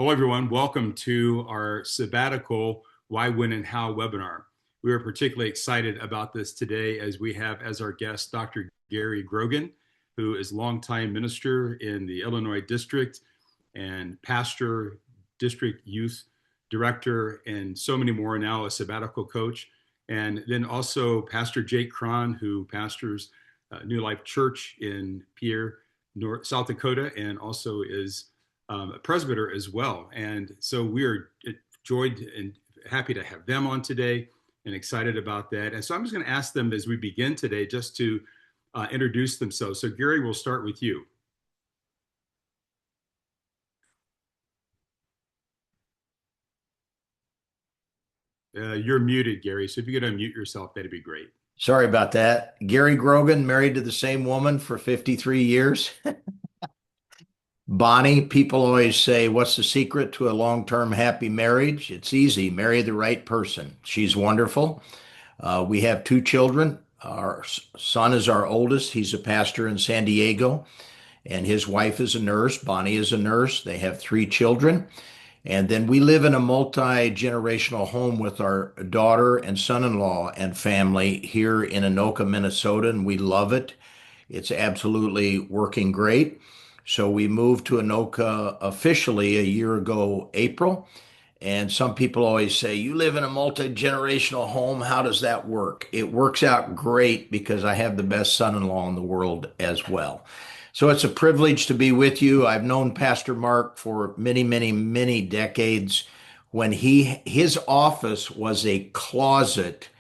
Hello, everyone. Welcome to our sabbatical Why, When, and How webinar. We are particularly excited about this today as we have as our guest Dr. Gary Grogan, who is longtime minister in the Illinois district and pastor, district youth director, and so many more, now a sabbatical coach. And then also Pastor Jake Krahn, who pastors New Life Church in Pierre, South Dakota, and also is a presbyter as well. And so we are joyed and happy to have them on today and excited about that. And so I'm just going to ask them as we begin today just to introduce themselves. So Gary, we'll start with you. You're muted, Gary. So if you could unmute yourself, that'd be great. Sorry about that. Gary Grogan, married to the same woman for 53 years. Bonnie, people always say, what's the secret to a long-term happy marriage? It's easy. Marry the right person. She's wonderful. We have two children. Our son is our oldest. He's a pastor in San Diego, and his wife is a nurse. Bonnie is a nurse. They have three children. And then we live in a multi-generational home with our daughter and son-in-law and family here in Anoka, Minnesota, and we love it. It's absolutely working great. So we moved to Anoka officially a year ago, April. And some people always say, you live in a multi-generational home. How does that work? It works out great because I have the best son-in-law in the world as well. So it's a privilege to be with you. I've known Pastor Mark for many, many, many decades. When his office was a closet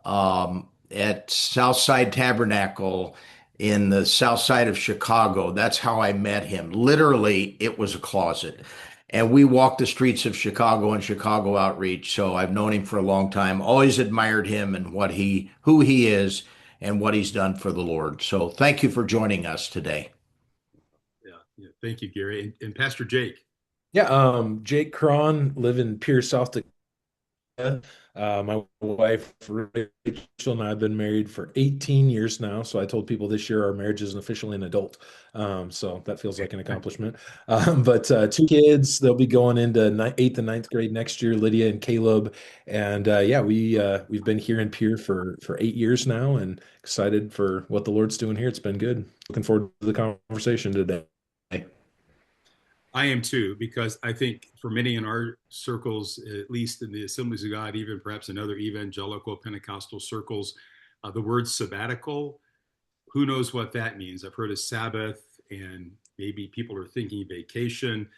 at Southside Tabernacle in the south side of Chicago. That's how I met him. Literally, it was a closet. And we walked the streets of Chicago and Chicago Outreach. So I've known him for a long time. Always admired him and who he is and what he's done for the Lord. So thank you for joining us today. Yeah. Thank you, Gary. And Pastor Jake. Yeah, Jake Krahn, live in Pierce, South Dakota. My wife Rachel and I have been married for 18 years now. So I told people this year our marriage is officially an adult. So that feels like an accomplishment. But two kids, they'll be going into eighth and ninth grade next year, Lydia and Caleb. And yeah, we've been here in Pierre for 8 years now, and excited for what the Lord's doing here. It's been good. Looking forward to the conversation today. I am too, because I think for many in our circles, at least in the Assemblies of God, even perhaps in other evangelical Pentecostal circles, the word sabbatical, who knows what that means? I've heard of Sabbath, and maybe people are thinking vacation.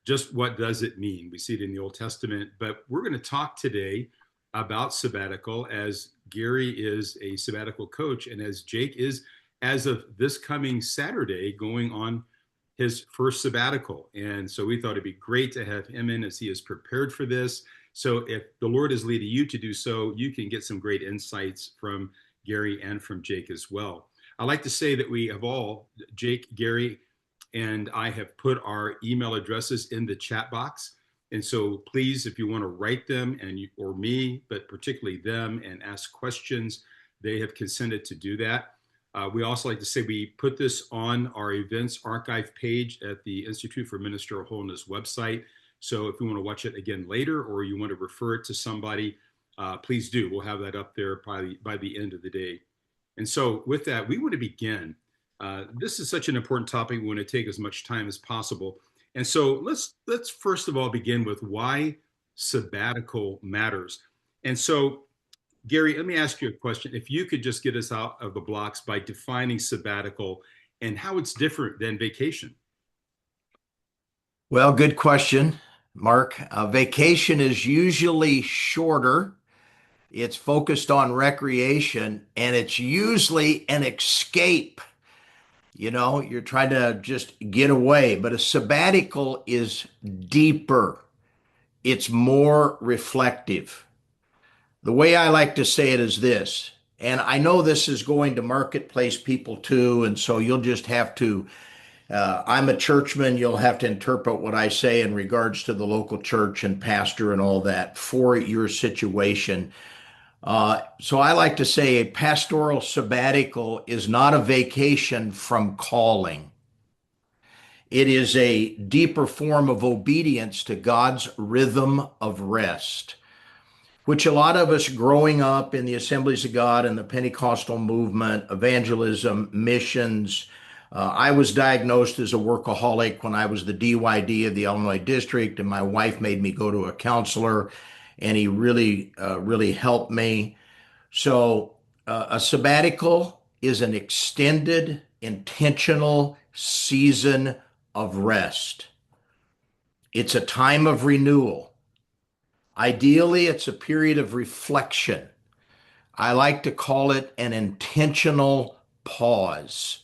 Just what does it mean? We see it in the Old Testament, but we're going to talk today about sabbatical as Gary is a sabbatical coach, and as Jake is, as of this coming Saturday, going on his first sabbatical. And so we thought it'd be great to have him in as he is prepared for this. So if the Lord is leading you to do so, you can get some great insights from Gary and from Jake as well. I like to say that we have all, Jake, Gary, and I have put our email addresses in the chat box. And so please, if you want to write them or me, but particularly them, and ask questions, they have consented to do that. We also like to say we put this on our events archive page at the Institute for Ministerial Holiness website. So if you want to watch it again later, or you want to refer it to somebody, please do. We'll have that up there probably by the end of the day. And so with that, we want to begin. This is such an important topic. We want to take as much time as possible. And so let's first of all begin with why sabbatical matters. And so Gary, let me ask you a question. If you could just get us out of the blocks by defining sabbatical and how it's different than vacation. Well, good question, Mark. Vacation is usually shorter. It's focused on recreation, and it's usually an escape. You know, you're trying to just get away, but a sabbatical is deeper. It's more reflective. The way I like to say it is this, and I know this is going to marketplace people too, and so you'll just have to, I'm a churchman, you'll have to interpret what I say in regards to the local church and pastor and all that for your situation. So I like to say a pastoral sabbatical is not a vacation from calling. It is a deeper form of obedience to God's rhythm of rest, which a lot of us growing up in the Assemblies of God and the Pentecostal movement, evangelism, missions. I was diagnosed as a workaholic when I was the DYD of the Illinois district, and my wife made me go to a counselor, and he really helped me. So, a sabbatical is an extended, intentional season of rest. It's a time of renewal. Ideally, it's a period of reflection. I like to call it an intentional pause.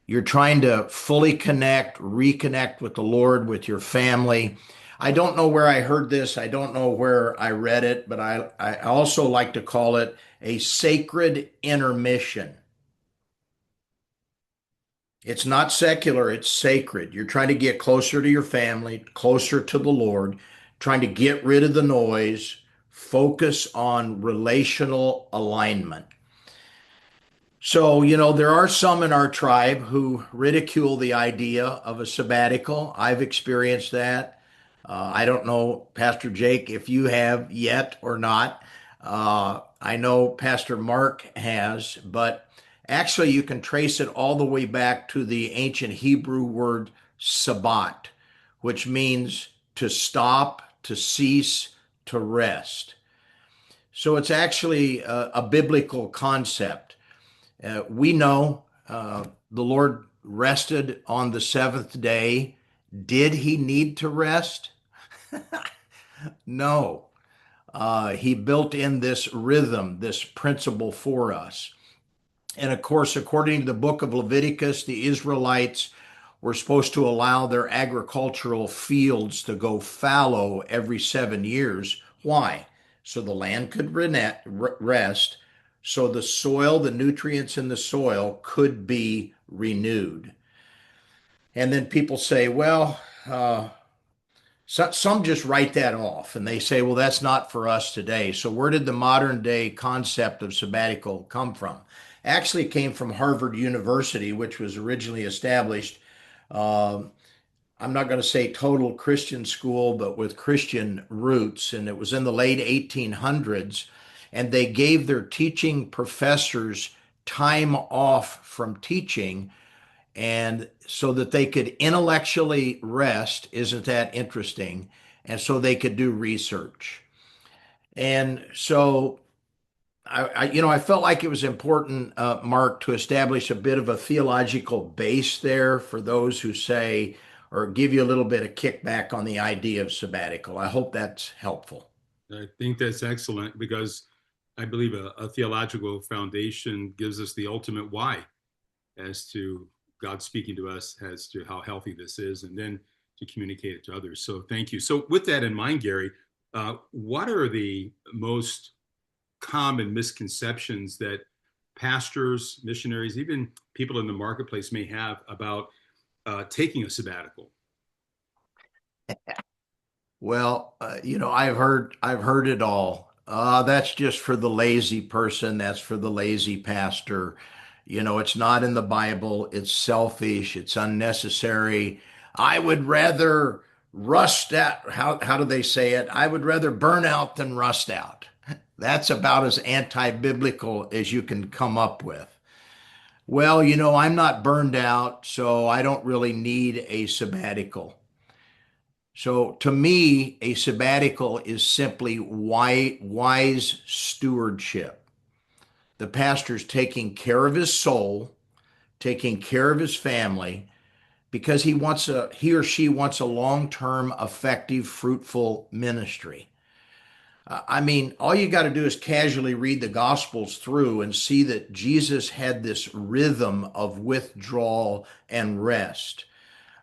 You're trying to fully connect, reconnect with the Lord, with your family. I don't know where I heard this. I don't know where I read it, but I also like to call it a sacred intermission. It's not secular, it's sacred. You're trying to get closer to your family, closer to the Lord, trying to get rid of the noise, focus on relational alignment. So, there are some in our tribe who ridicule the idea of a sabbatical. I've experienced that. I don't know, Pastor Jake, if you have yet or not. I know Pastor Mark has, but actually, you can trace it all the way back to the ancient Hebrew word sabbat, which means to stop, to cease, to rest. So it's actually a biblical concept. We know the Lord rested on the seventh day. Did he need to rest? No. He built in this rhythm, this principle for us. And of course, according to the book of Leviticus, the Israelites were supposed to allow their agricultural fields to go fallow every 7 years. Why? So the land could rest, so the soil, the nutrients in the soil could be renewed. And then people say, well, some just write that off and they say, well, that's not for us today. So, where did the modern day concept of sabbatical come from? Actually, it came from Harvard University, which was originally established. um, I'm not going to say total Christian school, but with Christian roots. And it was in the late 1800s. And they gave their teaching professors time off from teaching and so that they could intellectually rest. Isn't that interesting? And so they could do research. And so I felt like it was important, Mark, to establish a bit of a theological base there for those who say or give you a little bit of kickback on the idea of sabbatical. I hope that's helpful. I think that's excellent because I believe a theological foundation gives us the ultimate why as to God speaking to us as to how healthy this is, and then to communicate it to others. So thank you. So with that in mind, Gary, what are the most common misconceptions that pastors, missionaries, even people in the marketplace may have about taking a sabbatical? Well, I've heard it all. That's just for the lazy person. That's for the lazy pastor. It's not in the Bible. It's selfish. It's unnecessary. I would rather rust out. How do they say it? I would rather burn out than rust out. That's about as anti-biblical as you can come up with. Well, I'm not burned out, so I don't really need a sabbatical. So to me, a sabbatical is simply wise stewardship. The pastor's taking care of his soul, taking care of his family, because he or she wants a long-term, effective, fruitful ministry. I mean, all you got to do is casually read the Gospels through and see that Jesus had this rhythm of withdrawal and rest.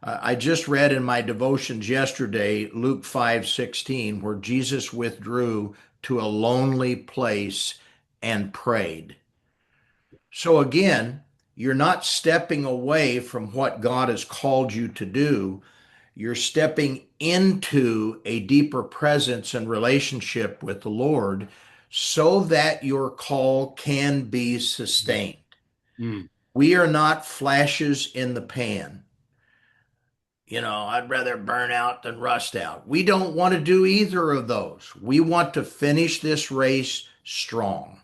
I just read in my devotions yesterday, Luke 5:16, where Jesus withdrew to a lonely place and prayed. So again, you're not stepping away from what God has called you to do. You're stepping into a deeper presence and relationship with the Lord so that your call can be sustained. Mm. We are not flashes in the pan. I'd rather burn out than rust out. We don't want to do either of those. We want to finish this race strong.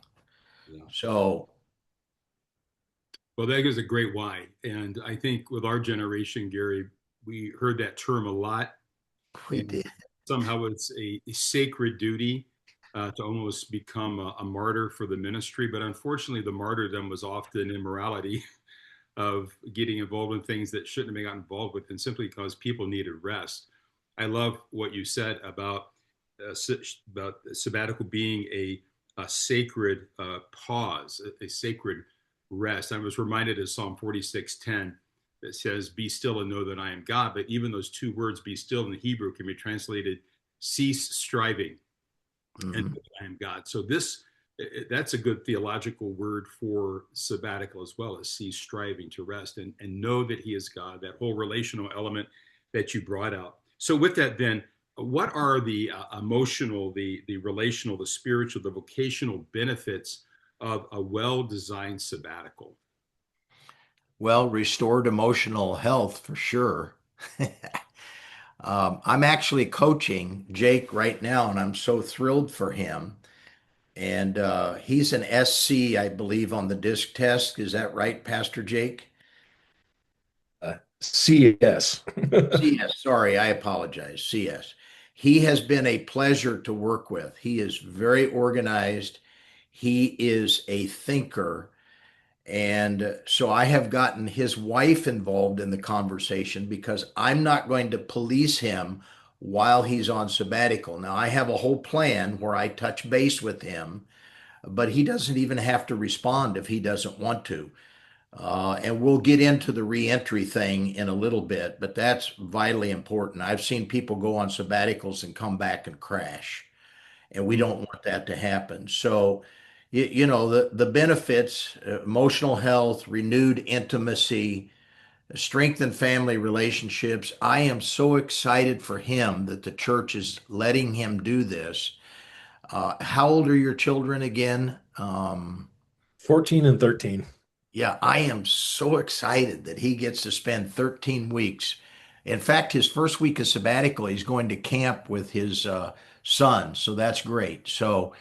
Yeah. So Well, that is a great why. And I think with our generation, Gary, we heard that term a lot. we And did. somehow it's a sacred duty to almost become a martyr for the ministry. But unfortunately, the martyrdom was often immorality of getting involved in things that shouldn't have been gotten involved with, and simply because people needed rest. I love what you said about sabbatical being a sacred pause, a sacred rest. I was reminded of Psalm 46:10 that says, "Be still and know that I am God." But even those two words, "be still" in the Hebrew, can be translated, "Cease striving and Mhm. I am God." So that's a good theological word for sabbatical as well, as cease striving to rest and know that He is God. That whole relational element that you brought out. So with that, then, what are the emotional, the relational, the spiritual, the vocational benefits of a well-designed sabbatical? Well, restored emotional health for sure. I'm actually coaching Jake right now, and I'm so thrilled for him. And he's an SC, I believe, on the disc test. Is that right, Pastor Jake? CS. CS, sorry, I apologize. CS. He has been a pleasure to work with. He is very organized. He is a thinker. And so I have gotten his wife involved in the conversation because I'm not going to police him while he's on sabbatical. Now, I have a whole plan where I touch base with him, but he doesn't even have to respond if he doesn't want to. And we'll get into the reentry thing in a little bit, but that's vitally important. I've seen people go on sabbaticals and come back and crash, and we don't want that to happen. So, the benefits, emotional health, renewed intimacy, strengthened family relationships. I am so excited for him that the church is letting him do this. How old are your children again? 14 and 13. Yeah, I am so excited that he gets to spend 13 weeks. In fact, his first week of sabbatical, he's going to camp with his son. So that's great. So,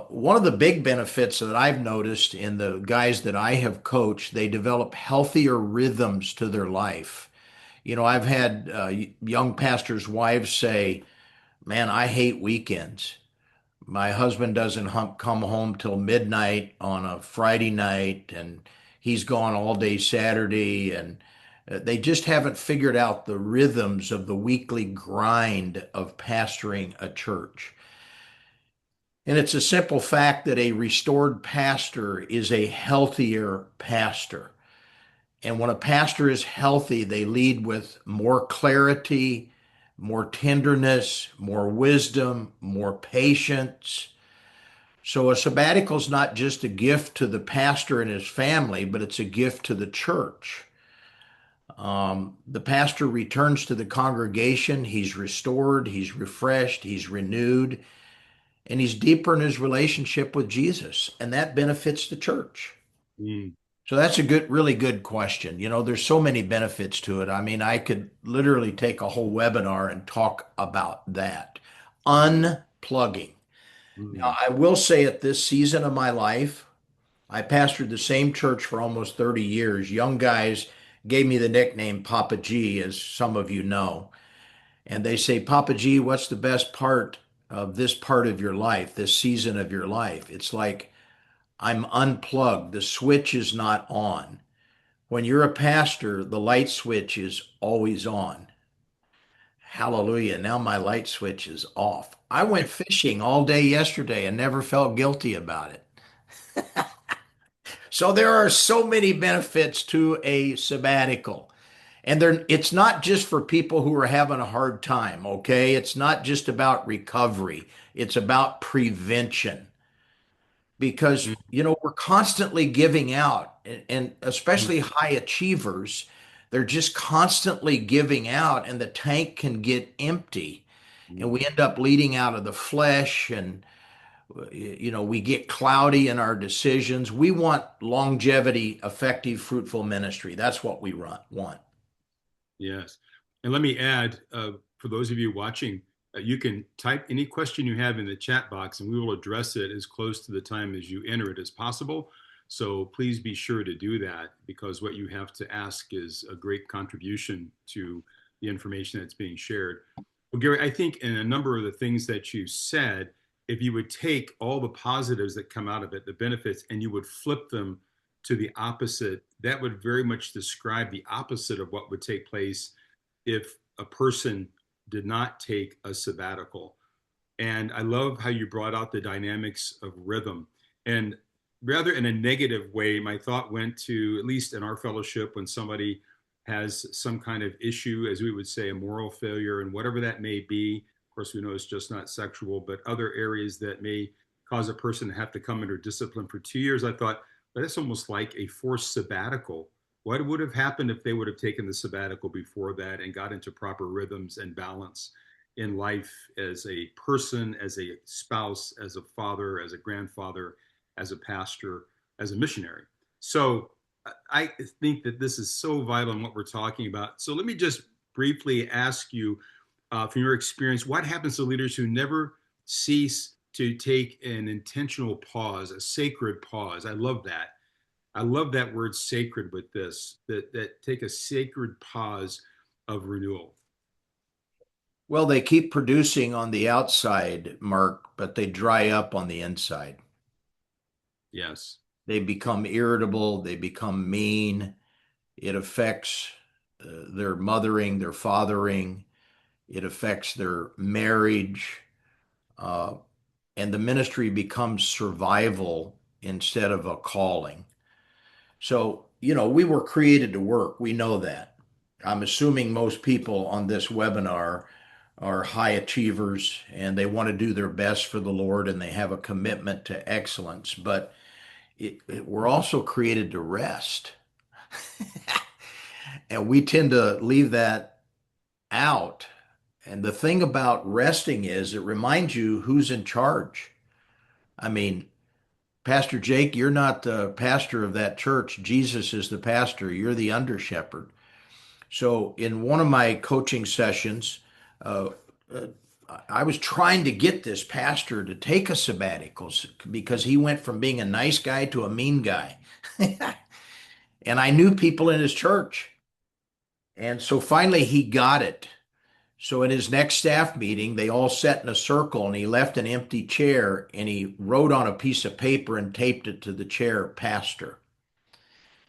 one of the big benefits that I've noticed in the guys that I have coached, they develop healthier rhythms to their life. I've had young pastors' wives say, "Man, I hate weekends. My husband doesn't come home till midnight on a Friday night, and he's gone all day Saturday." And they just haven't figured out the rhythms of the weekly grind of pastoring a church. And it's a simple fact that a restored pastor is a healthier pastor. And when a pastor is healthy, they lead with more clarity, more tenderness, more wisdom, more patience. So a sabbatical is not just a gift to the pastor and his family, but it's a gift to the church. The pastor returns to the congregation. He's restored, he's refreshed, he's renewed, and he's deeper in his relationship with Jesus, and that benefits the church. Mm. So that's a really good question. There's so many benefits to it. I mean, I could literally take a whole webinar and talk about that. Unplugging. Now, Mm. I will say at this season of my life, I pastored the same church for almost 30 years. Young guys gave me the nickname Papa G, as some of you know. And they say, "Papa G, what's the best part of this part of your life, this season of your life?" It's like I'm unplugged. The switch is not on. When you're a pastor, the light switch is always on. Hallelujah. Now my light switch is off. I went fishing all day yesterday and never felt guilty about it. So there are so many benefits to a sabbatical. And it's not just for people who are having a hard time, okay? It's not just about recovery. It's about prevention because, we're constantly giving out, and especially high achievers, they're just constantly giving out, and the tank can get empty. And we end up leading out of the flesh, and we get cloudy in our decisions. We want longevity, effective, fruitful ministry. That's what we want. Yes. And let me add, for those of you watching, you can type any question you have in the chat box and we will address it as close to the time as you enter it as possible. So please be sure to do that because what you have to ask is a great contribution to the information that's being shared. Well, Gary, I think in a number of the things that you said, if you would take all the positives that come out of it, the benefits, and you would flip them to the opposite, that would very much describe the opposite of what would take place if a person did not take a sabbatical. And I love how you brought out the dynamics of rhythm. And rather in a negative way, my thought went to, at least in our fellowship, when somebody has some kind of issue, as we would say, a moral failure, and whatever that may be. Of course, we know it's just not sexual, but other areas that may cause a person to have to come under discipline for 2 years. I thought, well, that's almost like a forced sabbatical. What would have happened if they would have taken the sabbatical before that and got into proper rhythms and balance in life as a person, as a spouse, as a father, as a grandfather, as a pastor, as a missionary? So I think that this is so vital in what we're talking about. So let me just briefly ask you, from your experience, what happens to leaders who never cease to take an intentional pause, a sacred pause? I love that. I love that word sacred with this, that take a sacred pause of renewal. Well, they keep producing on the outside, Mark, but they dry up on the inside. Yes. They become irritable, they become mean. It affects their mothering, their fathering, it affects their marriage, uh, and the ministry becomes survival instead of a calling. So, we were created to work. We know that. I'm assuming most people on this webinar are high achievers and they want to do their best for the Lord and they have a commitment to excellence. But we're also created to rest. And we tend to leave that out. And the thing about resting is it reminds you who's in charge. I mean, Pastor Jake, you're not the pastor of that church. Jesus is the pastor. You're the under shepherd. So, in one of my coaching sessions, uh, uh, I was trying to get this pastor to take a sabbatical because he went from being a nice guy to a mean guy. And I knew people in his church. And so finally he got it. So in his next staff meeting, they all sat in a circle and he left an empty chair and he wrote on a piece of paper and taped it to the chair, Pastor.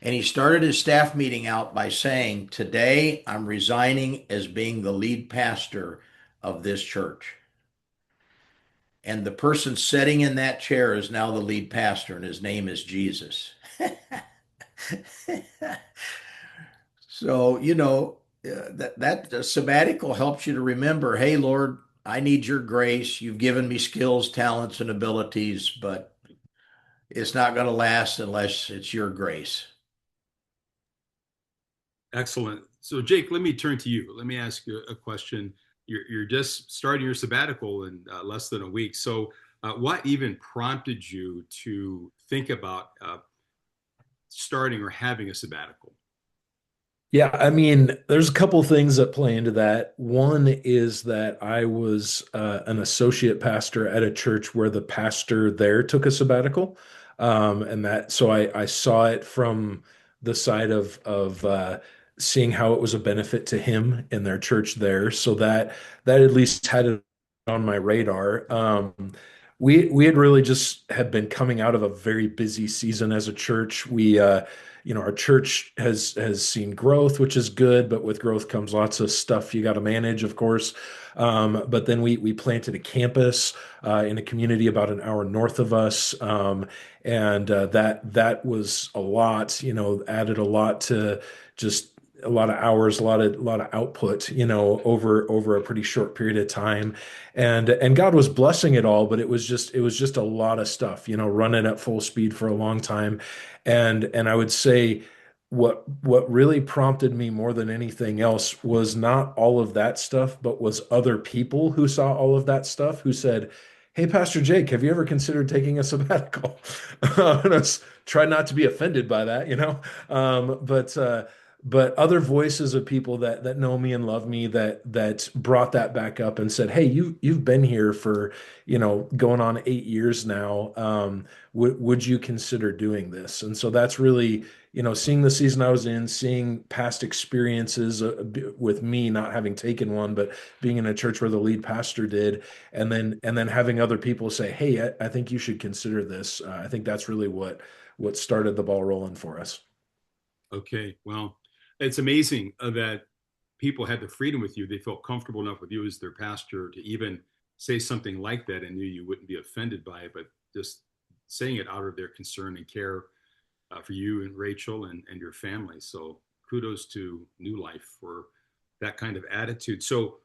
And he started his staff meeting out by saying, "Today I'm resigning as being the lead pastor of this church." And the person sitting in that chair is now the lead pastor, and his name is Jesus. So, that sabbatical helps you to remember, hey, Lord, I need your grace. You've given me skills, talents, and abilities, but it's not going to last unless it's your grace. Excellent. So, Jake, let me turn to you. Let me ask you a question. You're just starting your sabbatical in less than a week. So, what even prompted you to think about starting or having a sabbatical? Yeah, I mean, there's a couple things that play into that. One is that I was an associate pastor at a church where the pastor there took a sabbatical, and that so I saw it from the side of seeing how it was a benefit to him in their church there. So that at least had it on my radar. We had really just had been coming out of a very busy season as a church. Our church has seen growth, which is good, but with growth comes lots of stuff you got to manage, of course. But then we planted a campus in a community about an hour north of us, and that was a lot. Added a lot to just a lot of hours, a lot of output, over a pretty short period of time, and God was blessing it all, but it was just a lot of stuff, running at full speed for a long time. And I would say what really prompted me more than anything else was not all of that stuff, but was other people who saw all of that stuff who said, "Hey, Pastor Jake, have you ever considered taking a sabbatical?" And I try not to be offended by that, but but other voices of people that know me and love me that brought that back up and said, "Hey, you've been here for, going on 8 years now. Would you consider doing this?" And so that's really, seeing the season I was in, seeing past experiences with me not having taken one, but being in a church where the lead pastor did, and then having other people say, "Hey, I think you should consider this." I think that's really what started the ball rolling for us. Okay, well, it's amazing that people had the freedom with you. They felt comfortable enough with you as their pastor to even say something like that and knew you wouldn't be offended by it, but just saying it out of their concern and care for you and Rachel and your family. So kudos to New Life for that kind of attitude. So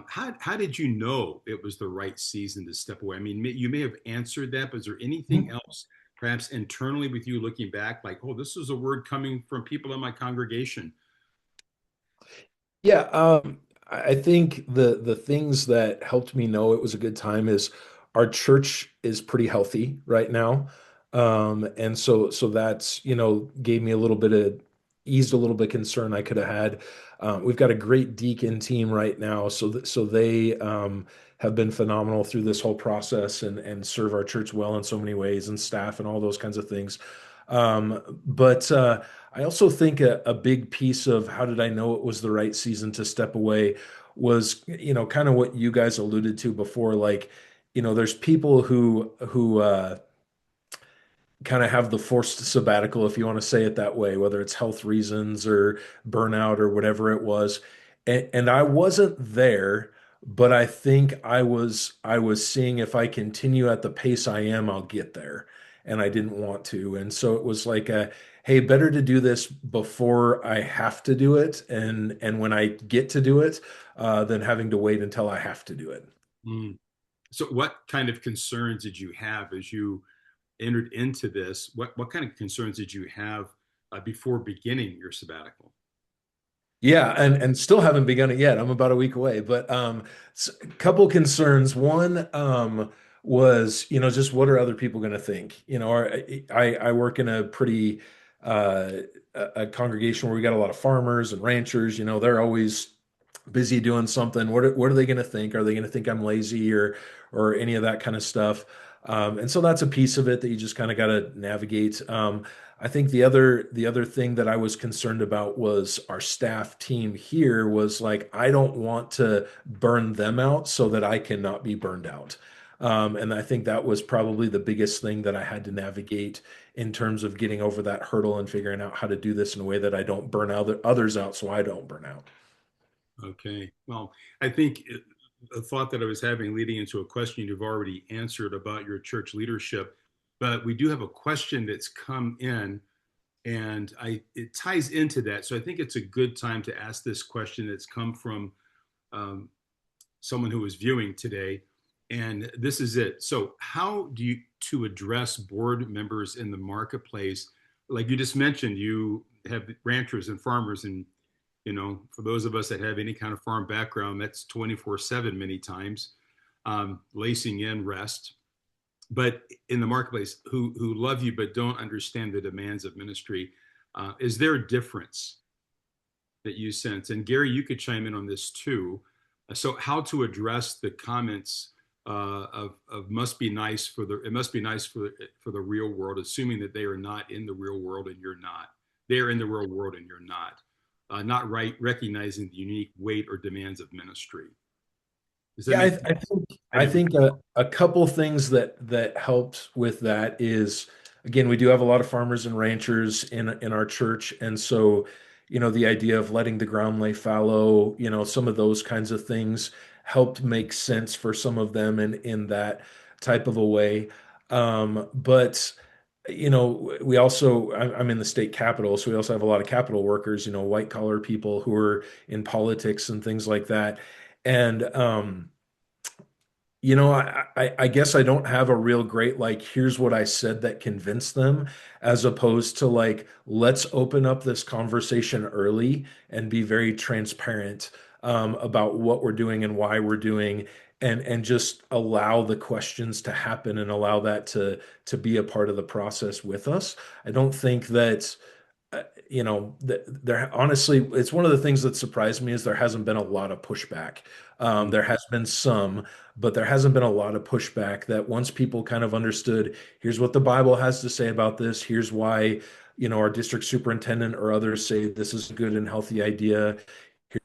how did you know it was the right season to step away? I mean, you may have answered that, but is there anything else, perhaps internally with you looking back, like, oh, this is a word coming from people in my congregation? Yeah, I think the things that helped me know it was a good time is our church is pretty healthy right now. And so that's, gave me a little bit of eased a little bit concern I could have had. We've got a great deacon team right now, so they have been phenomenal through this whole process and serve our church well in so many ways, and staff and all those kinds of things. But I also think a big piece of how did I know it was the right season to step away was, kind of what you guys alluded to before. Like, there's people who kind of have the forced sabbatical, if you want to say it that way, whether it's health reasons or burnout or whatever it was. And I wasn't there, but I think I was seeing if I continue at the pace I am, I'll get there. And I didn't want to. And so it was like hey, better to do this before I have to do it and when I get to do it, than having to wait until I have to do it. Mm. So what kind of concerns did you have as you entered into this? What kind of concerns did you have before beginning your sabbatical? Yeah, and still haven't begun it yet. I'm about a week away, but a couple concerns. One was, just what are other people going to think? I work in a pretty uh, a congregation where we got a lot of farmers and ranchers. They're always busy doing something. What are they going to think? Are they going to think I'm lazy or any of that kind of stuff? And so that's a piece of it that you just kind of got to navigate. I think the other thing that I was concerned about was our staff team here was like, I don't want to burn them out so that I cannot be burned out. And I think that was probably the biggest thing that I had to navigate in terms of getting over that hurdle and figuring out how to do this in a way that I don't burn out others out so I don't burn out. Okay. Well, I think a thought that I was having leading into a question you've already answered about your church leadership, but we do have a question that's come in, and it ties into that. So I think it's a good time to ask this question that's come from um, someone who was viewing today, and this is it. So how do you to address board members in the marketplace? Like you just mentioned, you have ranchers and farmers, and for those of us that have any kind of farm background, that's 24/7 many times, lacing in rest. But in the marketplace, who love you but don't understand the demands of ministry, is there a difference that you sense? And Gary, you could chime in on this too. So, how to address the comments of must be nice for the it must be nice for the real world, assuming that they are not in the real world and you're not. They are in the real world and you're not. Not right recognizing the unique weight or demands of ministry. Does that Yeah, make I think a couple things that helps with that is, again, we do have a lot of farmers and ranchers in our church, and so the idea of letting the ground lay fallow, some of those kinds of things helped make sense for some of them in that type of a way. But we also I'm in the state capitol, so we also have a lot of capital workers, white collar people who are in politics and things like that, and I guess I don't have a real great, like, here's what I said that convinced them, as opposed to like, let's open up this conversation early and be very transparent about what we're doing and why we're doing, and just allow the questions to happen and allow that to be a part of the process with us. I don't think that there honestly, it's one of the things that surprised me is there hasn't been a lot of pushback. There has been some, but there hasn't been a lot of pushback that once people kind of understood, here's what the Bible has to say about this, here's why, our district superintendent or others say this is a good and healthy idea.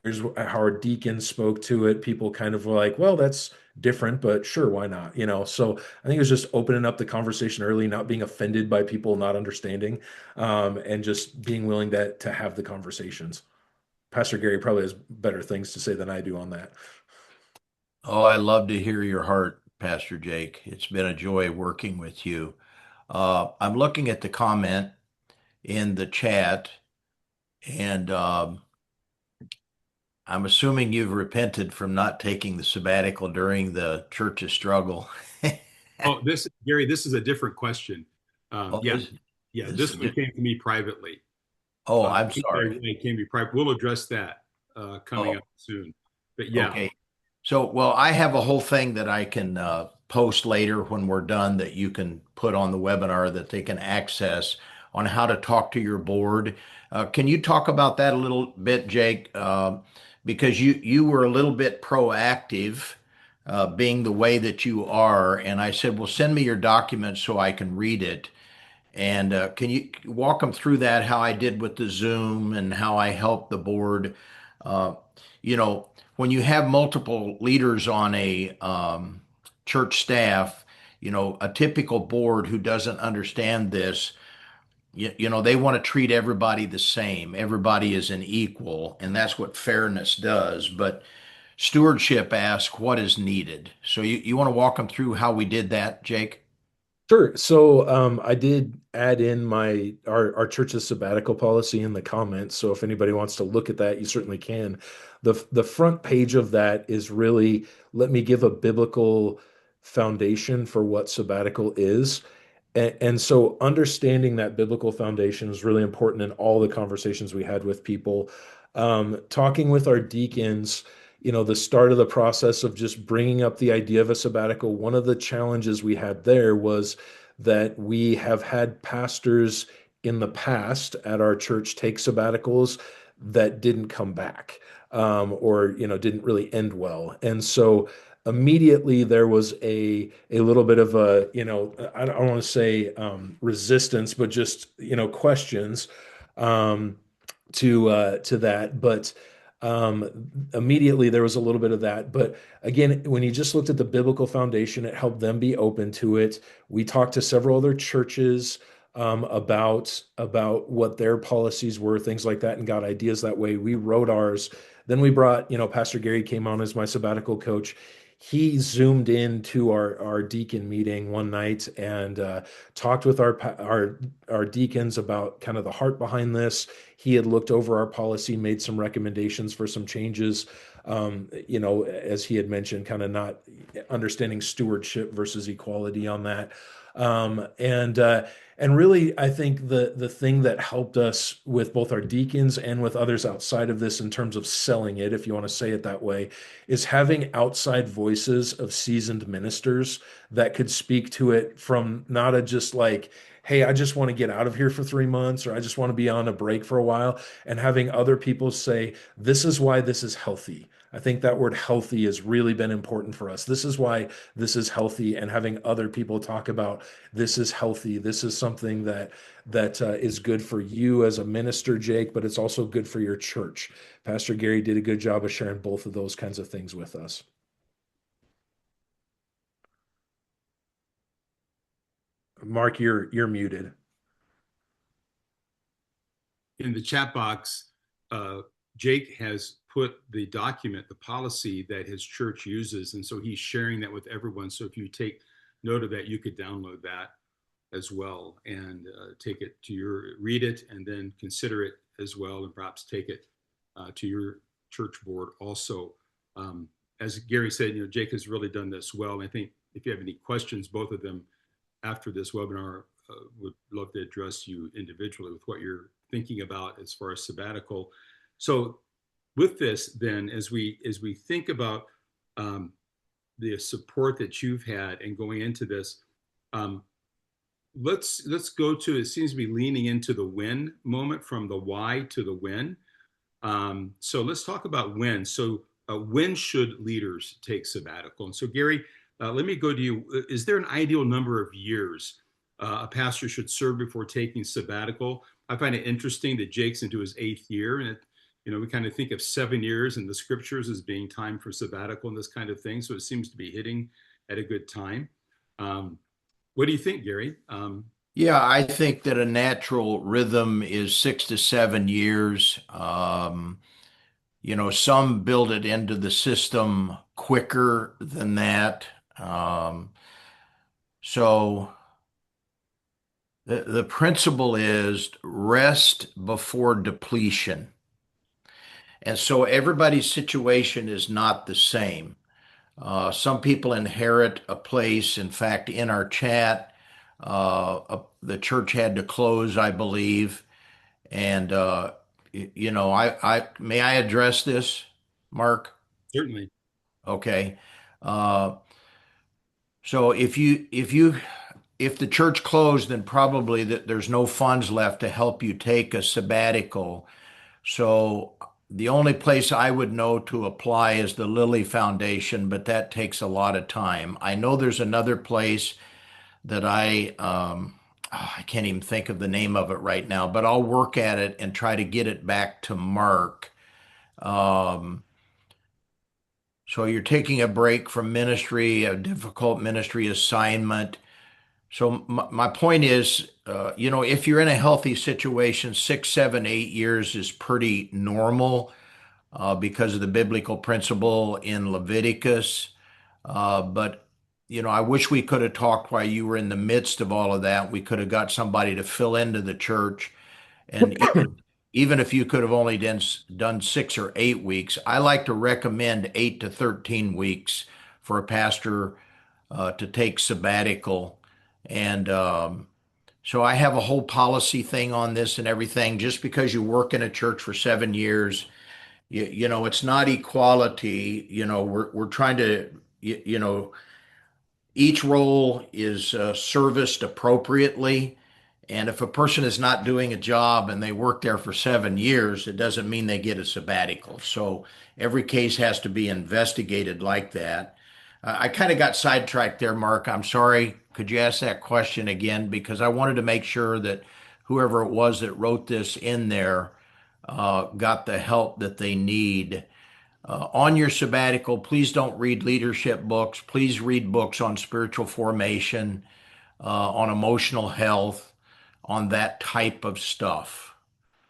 Here's how our deacons spoke to it. People kind of were like, well, that's different, but sure, why not? So I think it was just opening up the conversation early, not being offended by people not understanding, and just being willing to have the conversations. Pastor Gary probably has better things to say than I do on that. Oh, I love to hear your heart, Pastor Jake. It's been a joy working with you. I'm looking at the comment in the chat, and I'm assuming you've repented from not taking the sabbatical during the church's struggle. Oh, Gary, this is a different question. Oh, Yeah, this yeah, this this is one came to me privately. oh, I'm sorry. It came to me private. We'll address that coming up Oh, soon. But yeah, okay. So, well, I have a whole thing that I can post later when we're done that you can put on the webinar that they can access on how to talk to your board. Can you talk about that a little bit, Jake? Because you were a little bit proactive, being the way that you are, and I said, "Well, send me your documents so I can read it." And can you walk them through that, how I did with the Zoom and how I helped the board? Uh, when you have multiple leaders on a church staff, a typical board who doesn't understand this, they want to treat everybody the same. Everybody is an equal, and that's what fairness does. But stewardship asks what is needed. So you want to walk them through how we did that, Jake? Sure. So I did add in our church's sabbatical policy in the comments. So if anybody wants to look at that, you certainly can. The front page of that is really let me give a biblical foundation for what sabbatical is. And so understanding that biblical foundation is really important in all the conversations we had with people. Talking with our deacons, the start of the process of just bringing up the idea of a sabbatical, one of the challenges we had there was that we have had pastors in the past at our church take sabbaticals that didn't come back, or didn't really end well. And so immediately there was a little bit of a, I don't want to say resistance, but just questions, um, to that. But immediately there was a little bit of that. But again, when you just looked at the biblical foundation, it helped them be open to it. We talked to several other churches about what their policies were, things like that, and got ideas that way. We wrote ours. Then we brought, Pastor Gary came on as my sabbatical coach. He zoomed into our deacon meeting one night and talked with our deacons about kind of the heart behind this. He had looked over our policy, made some recommendations for some changes. As he had mentioned, kind of not understanding stewardship versus equality on that. And really, I think the thing that helped us with both our deacons and with others outside of this in terms of selling it, if you want to say it that way, is having outside voices of seasoned ministers that could speak to it from not a just like, hey, I just want to get out of here for 3 months, or I just want to be on a break for a while, and having other people say, this is why this is healthy. I think that word healthy has really been important for us. This is why this is healthy, and having other people talk about this is healthy. This is something that is good for you as a minister, Jake, but it's also good for your church. Pastor Gary did a good job of sharing both of those kinds of things with us. Mark, you're muted. in the chat box, Jake has put the document, the policy that his church uses. And so he's sharing that with everyone. So if you take note of that, you could download that as well and read it and then consider it as well, and perhaps take it to your church board also. As Gary said, Jake has really done this well. And I think if you have any questions, both of them after this webinar would love to address you individually with what you're thinking about as far as sabbatical. So with this, then, as we think about the support that you've had and going into this, let's go to, it seems to be leaning into the when moment, from the why to the when. So let's talk about when. So when should leaders take sabbatical? And so Gary, let me go to you. Is there an ideal number of years a pastor should serve before taking sabbatical? I find it interesting that Jake's into his 8th year, and we kind of think of 7 years in the scriptures as being time for sabbatical and this kind of thing. So it seems to be hitting at a good time. Um, what do you think, Gary? Yeah, I think that a natural rhythm is 6 to 7 years. Some build it into the system quicker than that. So the principle is rest before depletion. And so everybody's situation is not the same. Some people inherit a place. In fact, in our chat, the church had to close, I believe. And I may I address this, Mark? Certainly. Okay. Uh, so if the church closed, then probably that there's no funds left to help you take a sabbatical. So the only place I would know to apply is the Lilly Foundation, but that takes a lot of time. I know there's another place that I can't even think of the name of it right now, but I'll work at it and try to get it back to Mark. Um, so you're taking a break from ministry, a difficult ministry assignment. So my point is, if you're in a healthy situation, 6, 7, 8 years is pretty normal because of the biblical principle in Leviticus. But I wish we could have talked while you were in the midst of all of that. We could have got somebody to fill into the church, and even if you could have only done 6 or 8 weeks, I like to recommend 8 to 13 weeks for a pastor to take sabbatical. And so I have a whole policy thing on this and everything. Just because you work in a church for 7 years, it's not equality. We're trying to, each role is serviced appropriately. And if a person is not doing a job and they work there for 7 years, it doesn't mean they get a sabbatical. So every case has to be investigated like that. I kind of got sidetracked there, Mark. I'm sorry. Could you ask that question again? Because I wanted to make sure that whoever it was that wrote this in there got the help that they need. On your sabbatical, please don't read leadership books. Please read books on spiritual formation, on emotional health, on that type of stuff.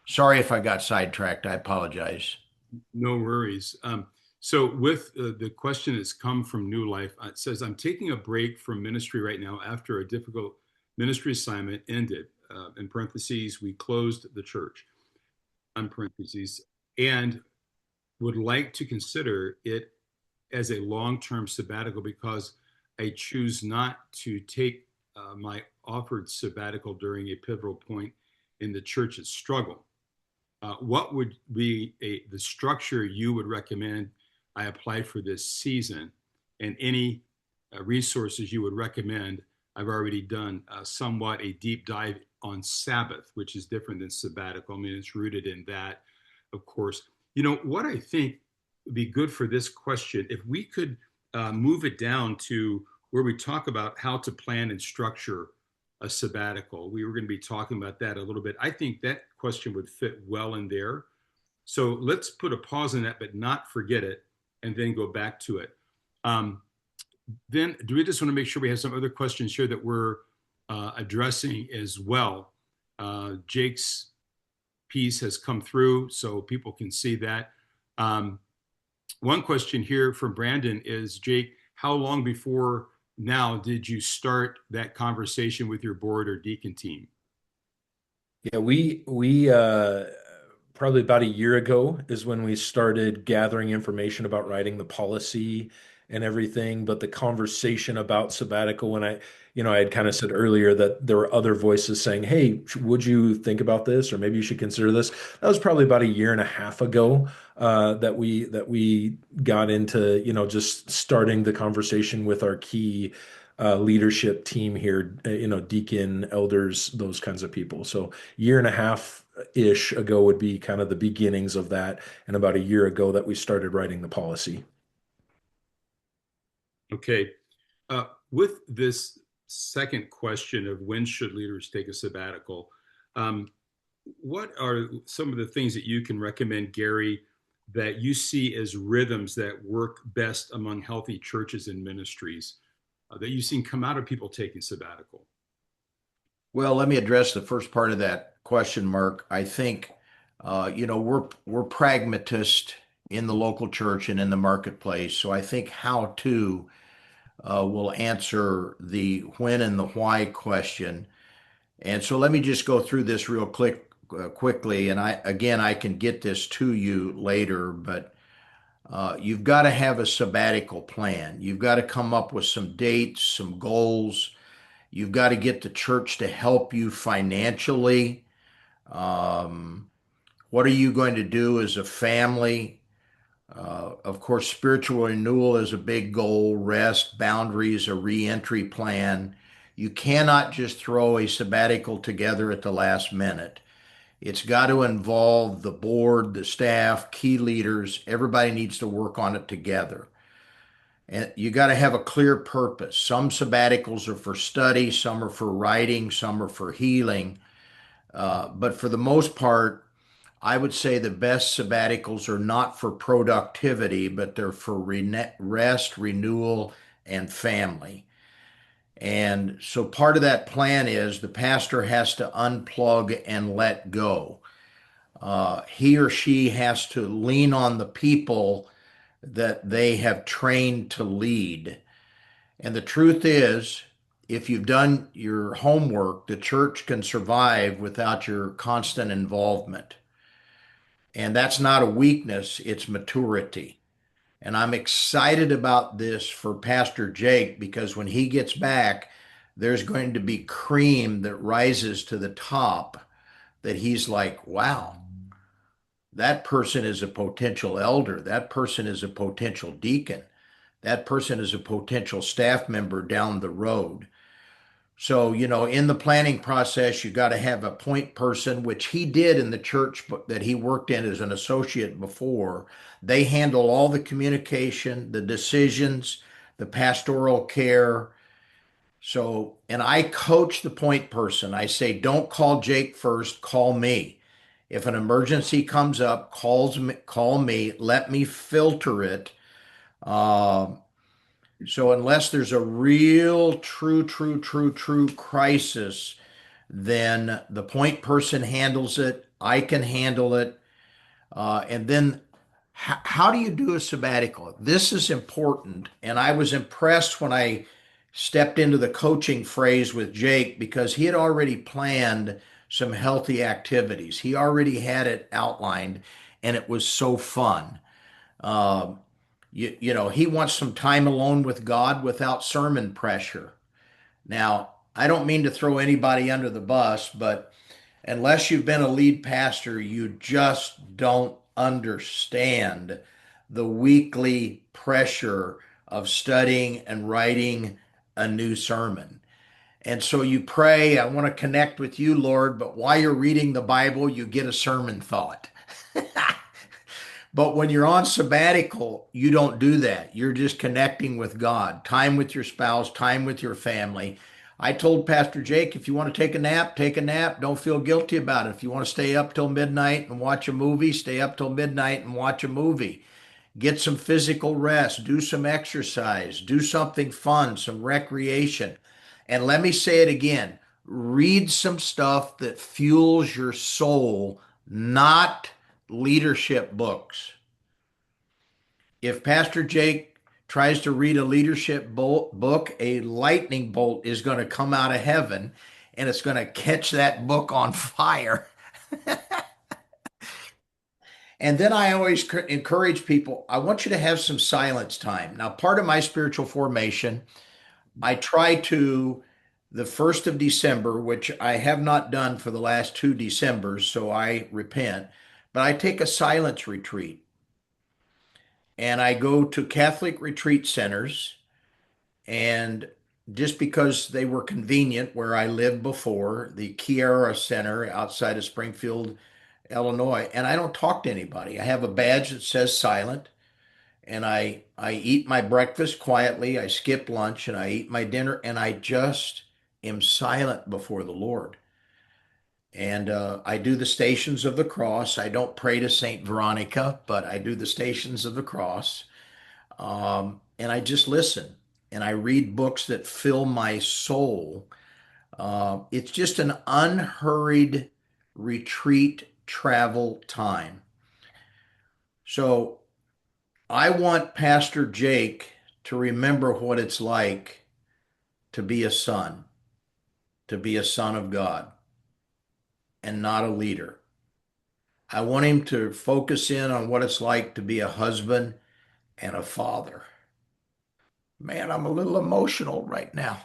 Sorry if I got sidetracked. I apologize. No worries. So, with the question that's come from New Life, it says, I'm taking a break from ministry right now after a difficult ministry assignment ended. In parentheses, we closed the church, on parentheses, and would like to consider it as a long term sabbatical because I choose not to take my offered sabbatical during a pivotal point in the church's struggle. What would be the structure you would recommend I apply for this season, and any resources you would recommend? I've already done somewhat a deep dive on Sabbath, which is different than sabbatical. I mean, it's rooted in that, of course. What I think would be good for this question, if we could move it down to where we talk about how to plan and structure a sabbatical. We were going to be talking about that a little bit. I think that question would fit well in there. So let's put a pause on that, but not forget it, and then go back to it. Then do we just want to make sure we have some other questions here that we're addressing as well? Jake's piece has come through, so people can see that. One question here from Brandon is, Jake, how long before now did you start that conversation with your board or deacon team? Yeah, we probably about a year ago is when we started gathering information about writing the policy and everything. But the conversation about sabbatical, when I had kind of said earlier that there were other voices saying, "Hey, would you think about this, or maybe you should consider this?" That was probably about a year and a half ago that we got into, just starting the conversation with our key leadership team here, deacon, elders, those kinds of people. So year and a half ish ago would be kind of the beginnings of that, and about a year ago that we started writing the policy. Okay. With this second question of when should leaders take a sabbatical, um, what are some of the things that you can recommend, Gary, that you see as rhythms that work best among healthy churches and ministries that you've seen come out of people taking sabbatical? Well, let me address the first part of that question, Mark. I think, we're pragmatists in the local church and in the marketplace. So I think how to will answer the when and the why question. And so let me just go through this real quickly. And I can get this to you later, but you've got to have a sabbatical plan. You've got to come up with some dates, some goals. You've got to get the church to help you financially. Um, what are you going to do as a family? Of course, spiritual renewal is a big goal, rest, boundaries, a reentry plan. You cannot just throw a sabbatical together at the last minute. It's got to involve the board, the staff, key leaders. Everybody needs to work on it together. And you got to have a clear purpose. Some sabbaticals are for study, some are for writing, some are for healing. But for the most part, I would say the best sabbaticals are not for productivity, but they're for rest, renewal, and family. And so part of that plan is the pastor has to unplug and let go. He or she has to lean on the people that they have trained to lead. And the truth is, if you've done your homework, the church can survive without your constant involvement. And that's not a weakness, it's maturity. And I'm excited about this for Pastor Jake because when he gets back, there's going to be cream that rises to the top that he's like, wow, that person is a potential elder. That person is a potential deacon. That person is a potential staff member down the road. So, in the planning process, you got to have a point person, which he did in the church that he worked in as an associate before. They handle all the communication, the decisions, the pastoral care. So, and I coach the point person. I say, don't call Jake first, call me. If an emergency comes up, call me, let me filter it. Um, so unless there's a real, true crisis, then the point person handles it. I can handle it. And then how do you do a sabbatical? This is important. And I was impressed when I stepped into the coaching phrase with Jake because he had already planned some healthy activities. He already had it outlined, and it was so fun. Um, he wants some time alone with God without sermon pressure. Now, I don't mean to throw anybody under the bus, but unless you've been a lead pastor, you just don't understand the weekly pressure of studying and writing a new sermon. And so you pray, I want to connect with you, Lord, but while you're reading the Bible, you get a sermon thought. But when you're on sabbatical, you don't do that. You're just connecting with God, time with your spouse, time with your family. I told Pastor Jake, if you want to take a nap, take a nap. Don't feel guilty about it. If you want to stay up till midnight and watch a movie, stay up till midnight and watch a movie. Get some physical rest, do some exercise, do something fun, some recreation. And let me say it again, read some stuff that fuels your soul, not leadership books. If Pastor Jake tries to read a leadership book, a lightning bolt is going to come out of heaven and it's going to catch that book on fire. And then I always encourage people, I want you to have some silence time. Now, part of my spiritual formation, I try to, the 1st of December, which I have not done for the last 2 Decembers, so I repent, but I take a silence retreat and I go to Catholic retreat centers and just because they were convenient where I lived before, the Kiara Center outside of Springfield, Illinois. And I don't talk to anybody. I have a badge that says silent, and I eat my breakfast quietly. I skip lunch and I eat my dinner, and I just am silent before the Lord. And I do the Stations of the Cross. I don't pray to Saint Veronica, but I do the Stations of the Cross. And I just listen and I read books that fill my soul. It's just an unhurried retreat travel time. So I want Pastor Jake to remember what it's like to be a son, to be a son of God and not a leader. I want him to focus in on what it's like to be a husband and a father. Man, I'm a little emotional right now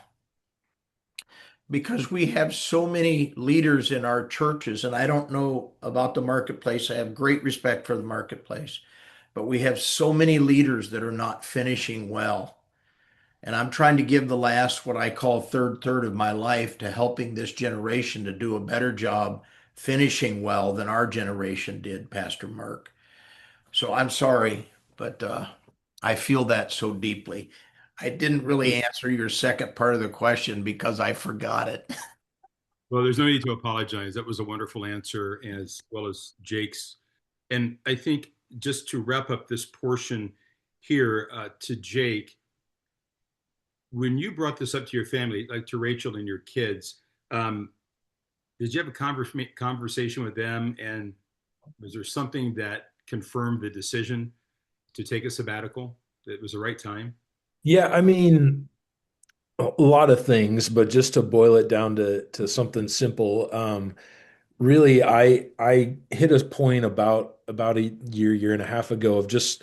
because we have so many leaders in our churches, and I don't know about the marketplace. I have great respect for the marketplace, but we have so many leaders that are not finishing well. And I'm trying to give the last, what I call third of my life to helping this generation to do a better job finishing well than our generation did, Pastor Mark. So I'm sorry, but I feel that so deeply. I didn't really answer your second part of the question because I forgot it. Well, there's no need to apologize. That was a wonderful answer, as well as Jake's. And I think just to wrap up this portion here, to Jake, when you brought this up to your family, like to Rachel and your kids, um, did you have a conversation with them? And was there something that confirmed the decision to take a sabbatical? That it was the right time? Yeah, I mean, a lot of things, but just to boil it down to something simple, really, I hit a point about a year and a half ago of just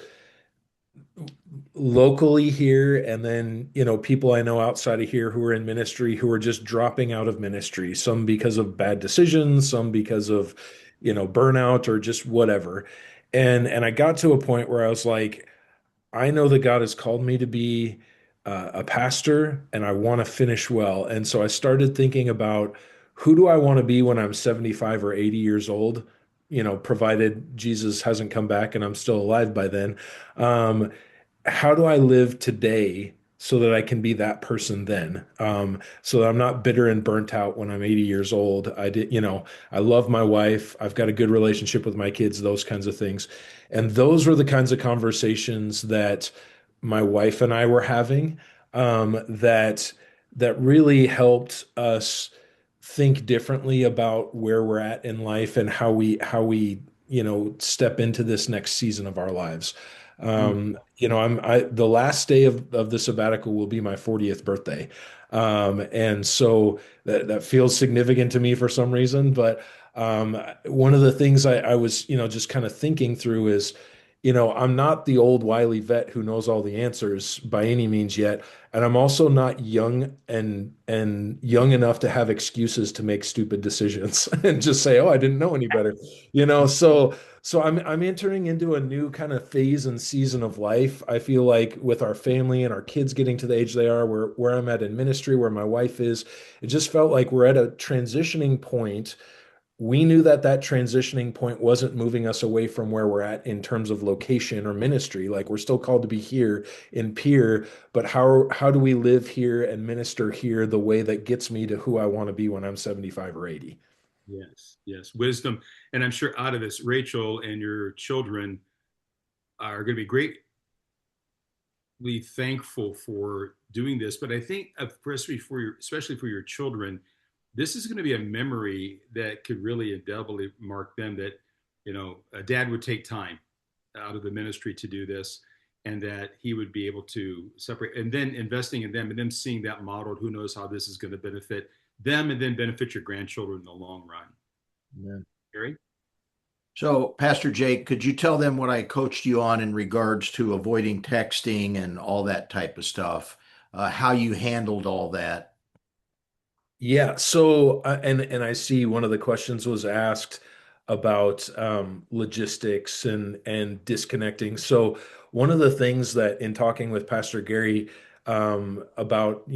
locally here, and then people I know outside of here who are in ministry who are just dropping out of ministry, some because of bad decisions, some because of burnout or just whatever. And I got to a point where I was like, I know that God has called me to be a pastor, and I want to finish well. And so I started thinking about, who do I want to be when I'm 75 or 80 years old, provided Jesus hasn't come back and I'm still alive by then. How do I live today so that I can be that person then? So that I'm not bitter and burnt out when I'm 80 years old. I love my wife. I've got a good relationship with my kids, those kinds of things. And those were the kinds of conversations that my wife and I were having, that really helped us think differently about where we're at in life and how we step into this next season of our lives. Mm. The last day of the sabbatical will be my 40th birthday. And so that feels significant to me for some reason. But one of the things I was, just kind of thinking through is, I'm not the old wily vet who knows all the answers by any means yet. And I'm also not young young enough to have excuses to make stupid decisions and just say, "Oh, I didn't know any better." So I'm entering into a new kind of phase and season of life. I feel like with our family and our kids getting to the age they are, where I'm at in ministry, where my wife is, it just felt like we're at a transitioning point. We knew that that transitioning point wasn't moving us away from where we're at in terms of location or ministry. Like, we're still called to be here in Pierre, but how do we live here and minister here the way that gets me to who I want to be when I'm 75 or 80? Yes, yes, wisdom. And I'm sure out of this, Rachel and your children are going to be greatly thankful for doing this. But I think, especially for your children, this is going to be a memory that could really indelibly mark them. That a dad would take time out of the ministry to do this, and that he would be able to separate, and then investing in them, and them seeing that modeled. Who knows how this is going to benefit them, and then benefit your grandchildren in the long run. Amen. Gary? So, Pastor Jake, could you tell them what I coached you on in regards to avoiding texting and all that type of stuff? How you handled all that? Yeah. So, and I see one of the questions was asked about logistics and disconnecting. So, one of the things that in talking with Pastor Gary, about,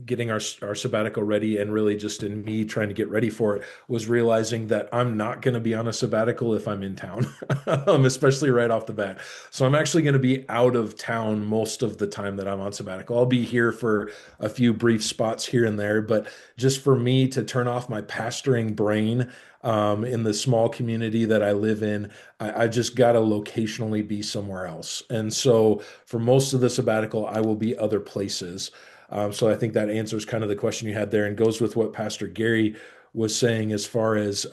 getting our sabbatical ready, and really just in me trying to get ready for it, was realizing that I'm not going to be on a sabbatical if I'm in town, especially right off the bat. So I'm actually going to be out of town most of the time that I'm on sabbatical. I'll be here for a few brief spots here and there, but just for me to turn off my pastoring brain, in the small community that I live in, I just got to locationally be somewhere else. And so for most of the sabbatical, I will be other places. So I think that answers kind of the question you had there, and goes with what Pastor Gary was saying as far as,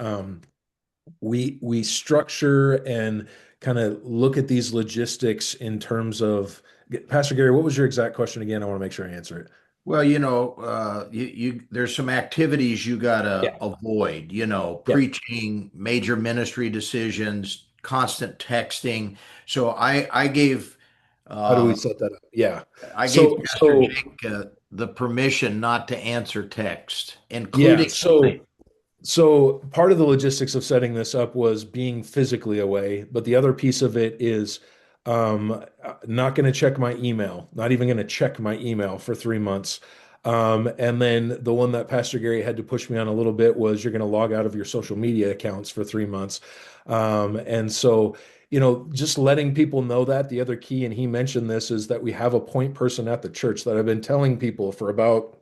we structure and kind of look at these logistics in terms of. Pastor Gary, what was your exact question again? I want to make sure I answer it. Well, there's some activities you gotta Yeah. avoid, Yeah. preaching, major ministry decisions, constant texting. So How do we uh, set that up? Yeah. I gave So, Pastor so Jake the permission not to answer text, yeah. including So part of the logistics of setting this up was being physically away, but the other piece of it is, not going to check my email, not even going to check my email for 3 months. And then the one that Pastor Gary had to push me on a little bit was, you're going to log out of your social media accounts for 3 months. And so, just letting people know that the other key, and he mentioned this, is that we have a point person at the church that I've been telling people for about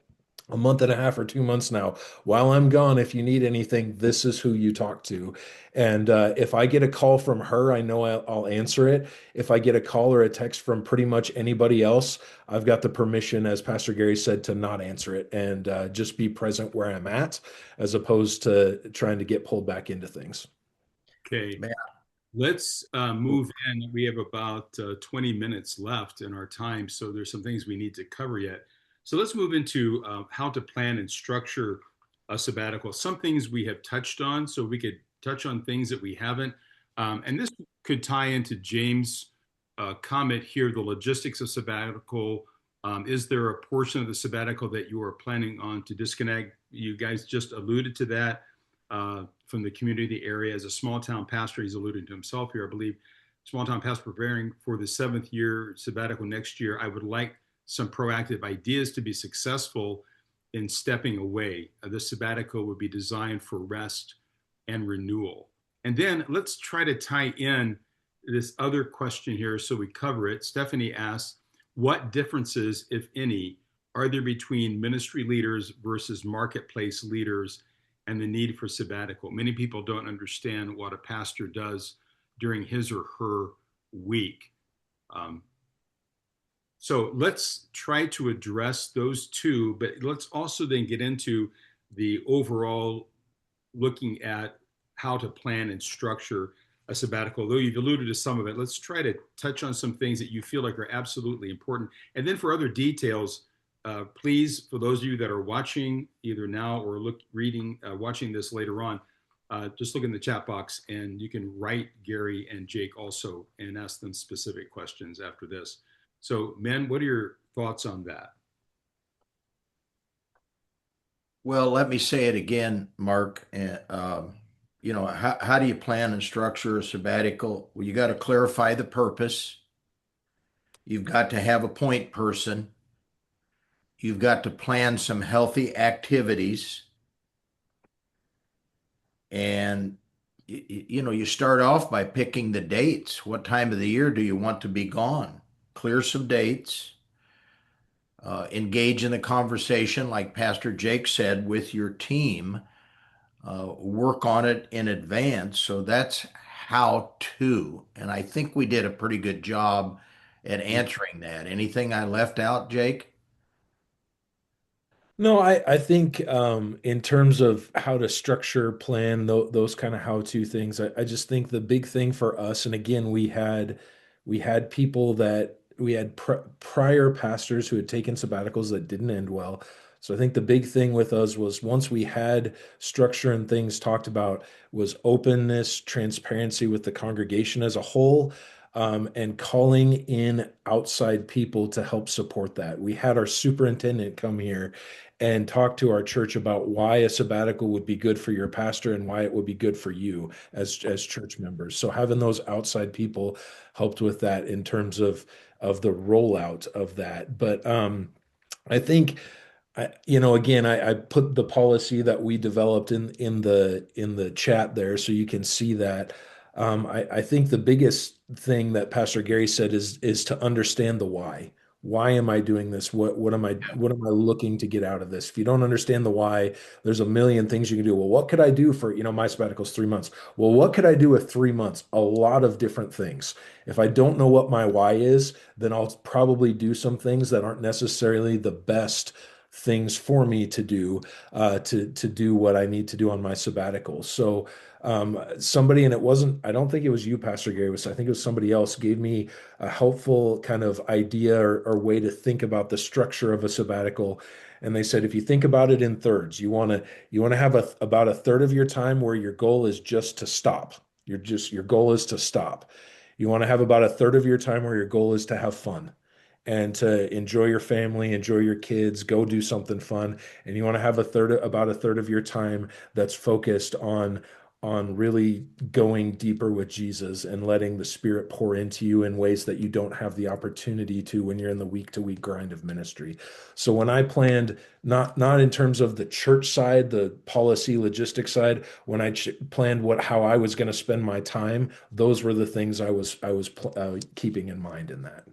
a month and a half or 2 months now. While I'm gone, if you need anything, this is who you talk to. And if I get a call from her, I know I'll answer it. If I get a call or a text from pretty much anybody else, I've got the permission, as Pastor Gary said, to not answer it, and just be present where I'm at, as opposed to trying to get pulled back into things. Okay, man. let's move in. We have about 20 minutes left in our time, so there's some things we need to cover yet. So let's move into how to plan and structure a sabbatical. Some things we have touched on, so we could touch on things that we haven't. And this could tie into James' comment here, the logistics of sabbatical. Is there a portion of the sabbatical that you are planning on to disconnect? You guys just alluded to that from the community area. As a small town pastor, he's alluding to himself here, I believe. Small town pastor preparing for the 7th year sabbatical next year. I would like some proactive ideas to be successful in stepping away. This sabbatical would be designed for rest and renewal. And then let's try to tie in this other question here so we cover it. Stephanie asks, what differences, if any, are there between ministry leaders versus marketplace leaders and the need for sabbatical? Many people don't understand what a pastor does during his or her week. Um, so let's try to address those two, but let's also then get into the overall looking at how to plan and structure a sabbatical. Though you've alluded to some of it, let's try to touch on some things that you feel like are absolutely important. And then for other details, please, for those of you that are watching either now or watching this later on, just look in the chat box and you can write Gary and Jake also and ask them specific questions after this. So, men, what are your thoughts on that? Well, let me say it again, Mark. How do you plan and structure a sabbatical? Well, you got to clarify the purpose. You've got to have a point person. You've got to plan some healthy activities. And, you start off by picking the dates. What time of the year do you want to be gone? Clear some dates. Engage in the conversation, like Pastor Jake said, with your team. Work on it in advance. So that's how to. And I think we did a pretty good job at answering that. Anything I left out, Jake? No, I think, in terms of how to structure, plan those kind of how-to things, I just think the big thing for us, and again, we had people that we had prior pastors who had taken sabbaticals that didn't end well. So I think the big thing with us was, once we had structure and things talked about, was openness, transparency with the congregation as a whole, and calling in outside people to help support that. We had our superintendent come here and talk to our church about why a sabbatical would be good for your pastor and why it would be good for you as church members. So having those outside people helped with that, in terms of of the rollout of that. But I think again, I put the policy that we developed in the chat there, so you can see that. I think the biggest thing that Pastor Gary said is to understand the why. Why am I doing this? What am I looking to get out of this? If you don't understand the why, there's a million things you can do. Well, what could I do for, my sabbatical's 3 months. Well, what could I do with 3 months? A lot of different things. If I don't know what my why is, then I'll probably do some things that aren't necessarily the best things for me to do to do what I need to do on my sabbatical. So somebody, and it wasn't, I don't think it was you, Pastor Gary, I think it was somebody else, gave me a helpful kind of idea or way to think about the structure of a sabbatical. And they said, if you think about it in thirds, you want to have about a third of your time where your goal is just to stop. Your goal is to stop. You want to have about a third of your time where your goal is to have fun and to enjoy your family, enjoy your kids, go do something fun. And you want to have about a third of your time that's focused on really going deeper with Jesus and letting the Spirit pour into you in ways that you don't have the opportunity to when you're in the week to week grind of ministry. So when I planned, not in terms of the church side, the policy logistics side, when I planned how I was going to spend my time, those were the things I was keeping in mind in that.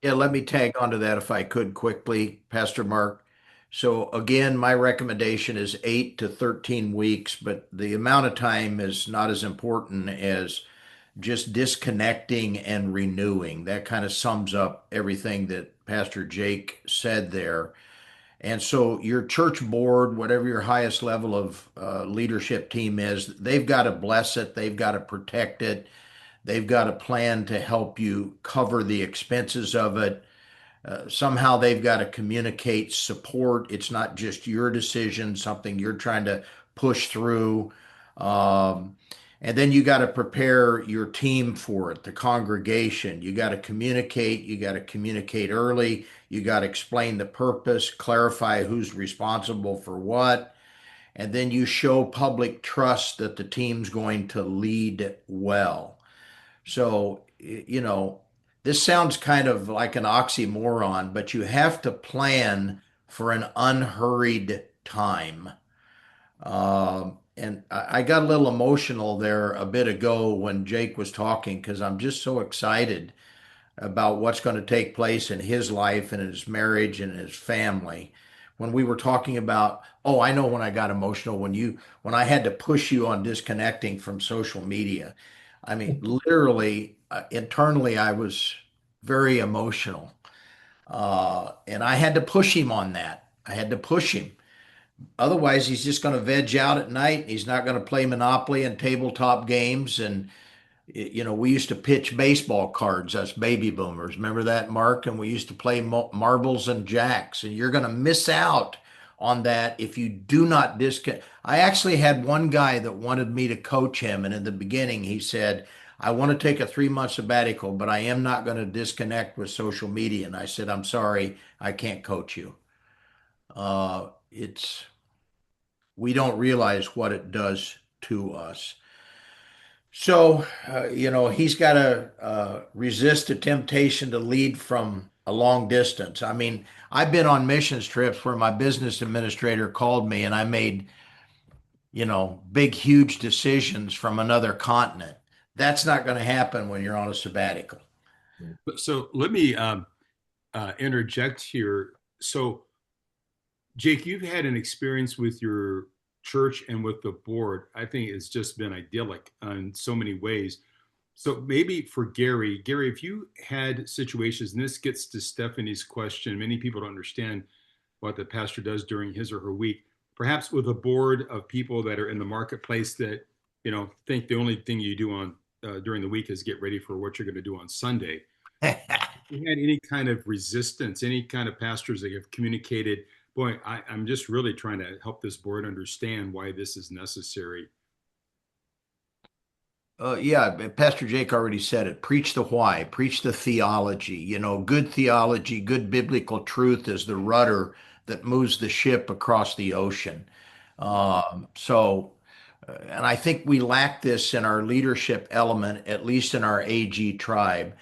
Yeah, let me tag onto that if I could quickly, Pastor Mark. So again, my recommendation is 8 to 13 weeks, but the amount of time is not as important as just disconnecting and renewing. That kind of sums up everything that Pastor Jake said there. And so your church board, whatever your highest level of leadership team is, they've got to bless it. They've got to protect it. They've got a plan to help you cover the expenses of it. Somehow they've got to communicate support. It's not just your decision, something you're trying to push through. Um, and then you got to prepare your team for it, the congregation. You got to communicate. You got to communicate early. You got to explain the purpose, clarify who's responsible for what. And then you show public trust that the team's going to lead well. So, this sounds kind of like an oxymoron, but you have to plan for an unhurried time. And I got a little emotional there a bit ago when Jake was talking because I'm just so excited about what's going to take place in his life and in his marriage and his family. When we were talking about, oh, I know when I got emotional when I had to push you on disconnecting from social media. I mean, literally, internally, I was very emotional. And I had to push him on that. I had to push him. Otherwise, he's just going to veg out at night. He's not going to play Monopoly and tabletop games. And we used to pitch baseball cards, us baby boomers. Remember that, Mark? And we used to play marbles and jacks. And you're going to miss out on that if you do not disconnect. I actually had one guy that wanted me to coach him. And in the beginning, he said, I want to take a 3 month sabbatical, but I am not going to disconnect with social media. And I said, I'm sorry, I can't coach you. It's We don't realize what it does to us. So, he's got to resist the temptation to lead from a long distance. I mean, I've been on missions trips where my business administrator called me and I made, big, huge decisions from another continent. That's not going to happen when you're on a sabbatical. So let me interject here. So, Jake, you've had an experience with your church and with the board. I think it's just been idyllic in so many ways. So maybe for Gary, if you had situations, and this gets to Stephanie's question, many people don't understand what the pastor does during his or her week, perhaps with a board of people that are in the marketplace that, think the only thing you do on during the week is get ready for what you're going to do on Sunday. You had any kind of resistance, any kind of pastors that have communicated, boy, I'm just really trying to help this board understand why this is necessary. Yeah, Pastor Jake already said it. Preach the why, preach the theology. Good theology, good biblical truth is the rudder that moves the ship across the ocean. And I think we lack this in our leadership element, at least in our AG tribe.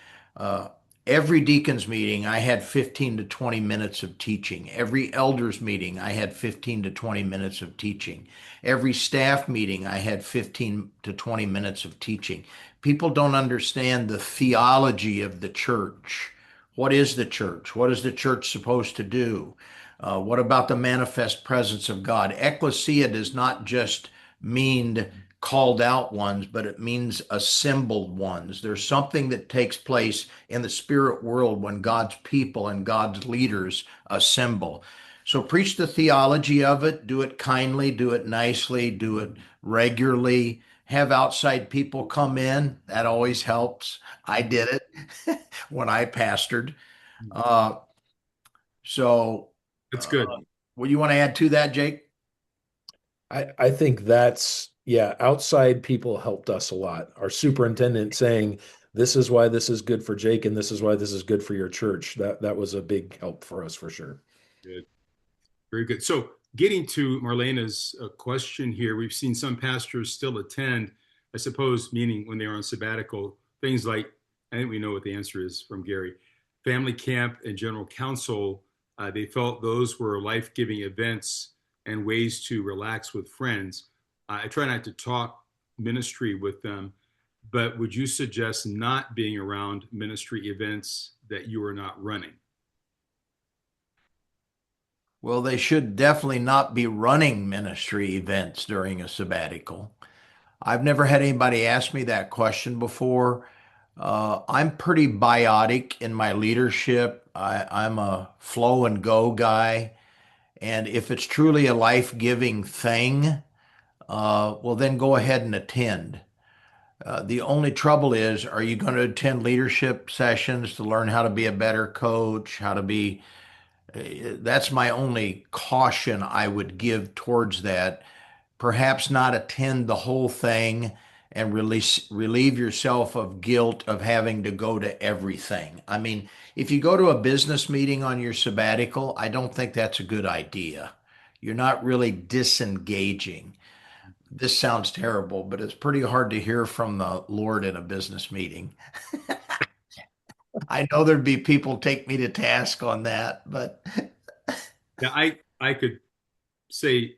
Every deacons meeting, I had 15 to 20 minutes of teaching. Every elders meeting, I had 15 to 20 minutes of teaching. Every staff meeting, I had 15 to 20 minutes of teaching. People don't understand the theology of the church. What is the church? What is the church supposed to do? What about the manifest presence of God? Ecclesia does not just mean called out ones, but it means assembled ones. There's something that takes place in the spirit world when God's people and God's leaders assemble. So preach the theology of it, do it kindly, do it nicely, do it regularly. Have outside people come in. That always helps. I did it when I pastored. Uh, so, That's uh, good. what do you want to add to that, Jake? I think that's, yeah, outside people helped us a lot. Our superintendent saying, this is why this is good for Jake and this is why this is good for your church. That was a big help for us for sure. Good. Very good. So, getting to Marlena's question here, we've seen some pastors still attend, I suppose, meaning when they are on sabbatical, things like, I think we know what the answer is from Gary, family camp and general council. They felt those were life giving events and ways to relax with friends. I try not to talk ministry with them, but would you suggest not being around ministry events that you are not running? Well, they should definitely not be running ministry events during a sabbatical. I've never had anybody ask me that question before. I'm pretty biotic in my leadership. I'm a flow and go guy. And if it's truly a life-giving thing, well, then go ahead and attend. The only trouble is, are you going to attend leadership sessions to learn how to be a better coach, how to be that's my only caution I would give towards that. Perhaps not attend the whole thing and relieve yourself of guilt of having to go to everything. I mean, if you go to a business meeting on your sabbatical, I don't think that's a good idea. You're not really disengaging. This sounds terrible, but it's pretty hard to hear from the Lord in a business meeting. I know there'd be people take me to task on that, but Yeah, I could say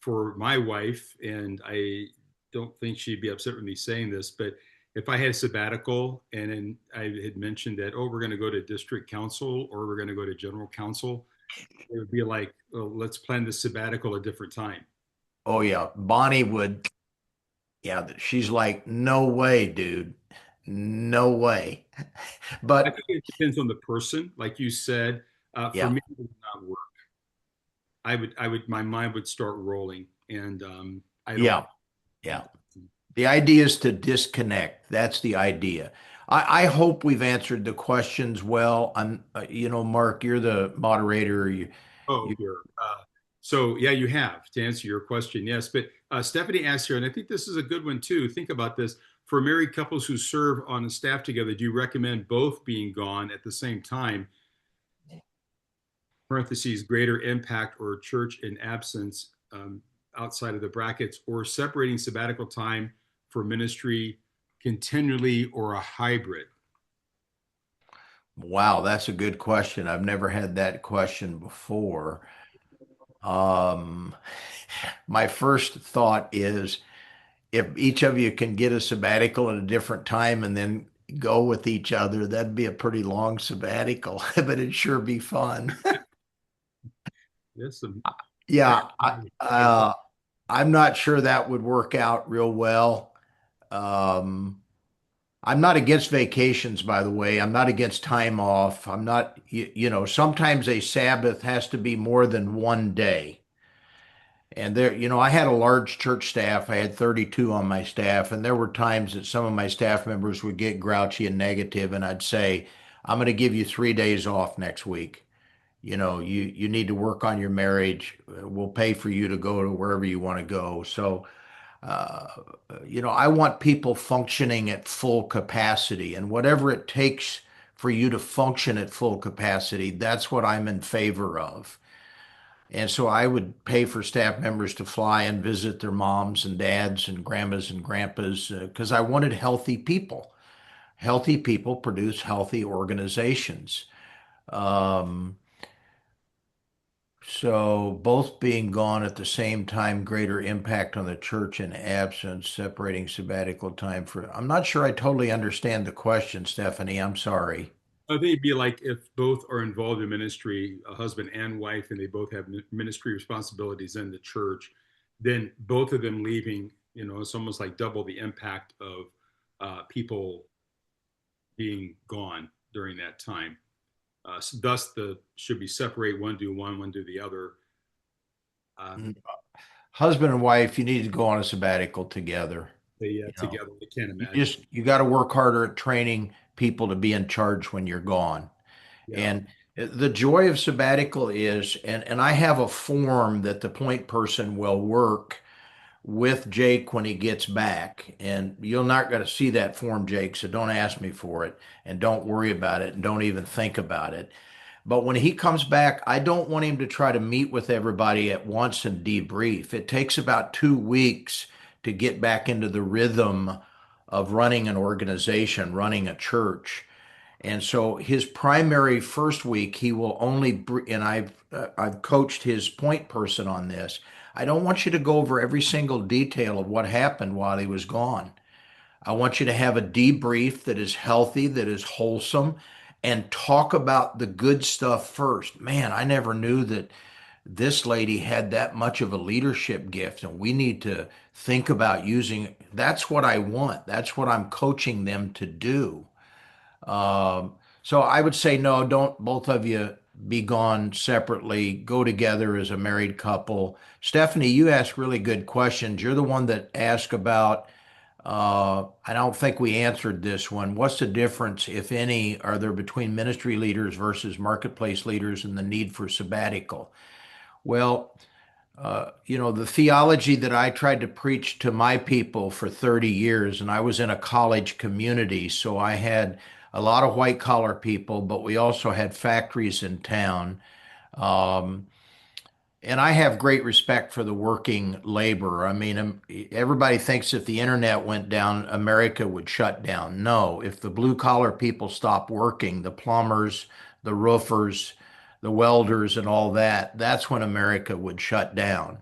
for my wife, and I don't think she'd be upset with me saying this, but if I had a sabbatical and then I had mentioned that, oh, we're going to go to district council or we're going to go to general council, it would be like, well, let's plan the sabbatical a different time. oh yeah, Bonnie would. Yeah, she's like, no way, dude. No way. I But think it depends on the person. Like you said, for yeah, me, it would not work. My mind would start rolling, and I don't. yeah, yeah. The idea is to disconnect. That's the idea. I hope we've answered the questions well. Mark, you're the moderator. Oh, You, here. So yeah, you have to answer your question. Yes, but Stephanie asked here, and I think this is a good one too. Think about this: for married couples who serve on a staff together, do you recommend both being gone at the same time? Parentheses, greater impact or church in absence outside of the brackets, or separating sabbatical time for ministry continually, or a hybrid? wow, that's a good question. I've never had that question before. Um, my first thought is if each of you can get a sabbatical at a different time and then go with each other, that'd be a pretty long sabbatical, but it'd sure be fun. Yes, Yeah, I'm not sure that would work out real well. Um, I'm not against vacations, by the way. I'm not against time off. I'm not, sometimes a Sabbath has to be more than one day. And there, I had a large church staff. I had 32 on my staff, and there were times that some of my staff members would get grouchy and negative, and I'd say, I'm going to give you 3 days off next week. You need to work on your marriage. We'll pay for you to go to wherever you want to go. So, uh, I want people functioning at full capacity, and whatever it takes for you to function at full capacity, that's what I'm in favor of. And so I would pay for staff members to fly and visit their moms and dads and grandmas and grandpas because I wanted healthy people. healthy people produce healthy organizations. Um, so both being gone at the same time, greater impact on the church in absence, separating sabbatical time for, I'm not sure I totally understand the question, Stephanie. I'm sorry. I think it'd be like if both are involved in ministry, a husband and wife, and they both have ministry responsibilities in the church, then both of them leaving, it's almost like double the impact of people being gone during that time. So thus, the should be separate, one do one, one do the other. Mm. Husband and wife, you need to go on a sabbatical together. They You know, together. I can't you imagine. just you got to work harder at training people to be in charge when you're gone. Yeah. And the joy of sabbatical is, and I have a form that the point person will work with Jake when he gets back. And you're not going to see that form, Jake, so don't ask me for it and don't worry about it and don't even think about it. But when he comes back, I don't want him to try to meet with everybody at once and debrief. It takes about 2 weeks to get back into the rhythm of running an organization, running a church. And so his primary first week, he will only, and I've coached his point person on this. I don't want you to go over every single detail of what happened while he was gone. I want you to have a debrief that is healthy, that is wholesome, and talk about the good stuff first. Man, I never knew that this lady had that much of a leadership gift, and we need to think about using. That's what I want. That's what I'm coaching them to do. So I would say no, don't both of you be gone separately. Go together as a married couple. Stephanie, you ask really good questions. You're the one that asked about, I don't think we answered this one. What's the difference, if any, are there between ministry leaders versus marketplace leaders and the need for sabbatical? Well, the theology that I tried to preach to my people for 30 years, and I was in a college community, so I had a lot of white collar people, but we also had factories in town. Um, and I have great respect for the working labor. I mean, everybody thinks if the internet went down, America would shut down. No, if the blue collar people stop working, the plumbers, the roofers, the welders, and all that, that's when America would shut down.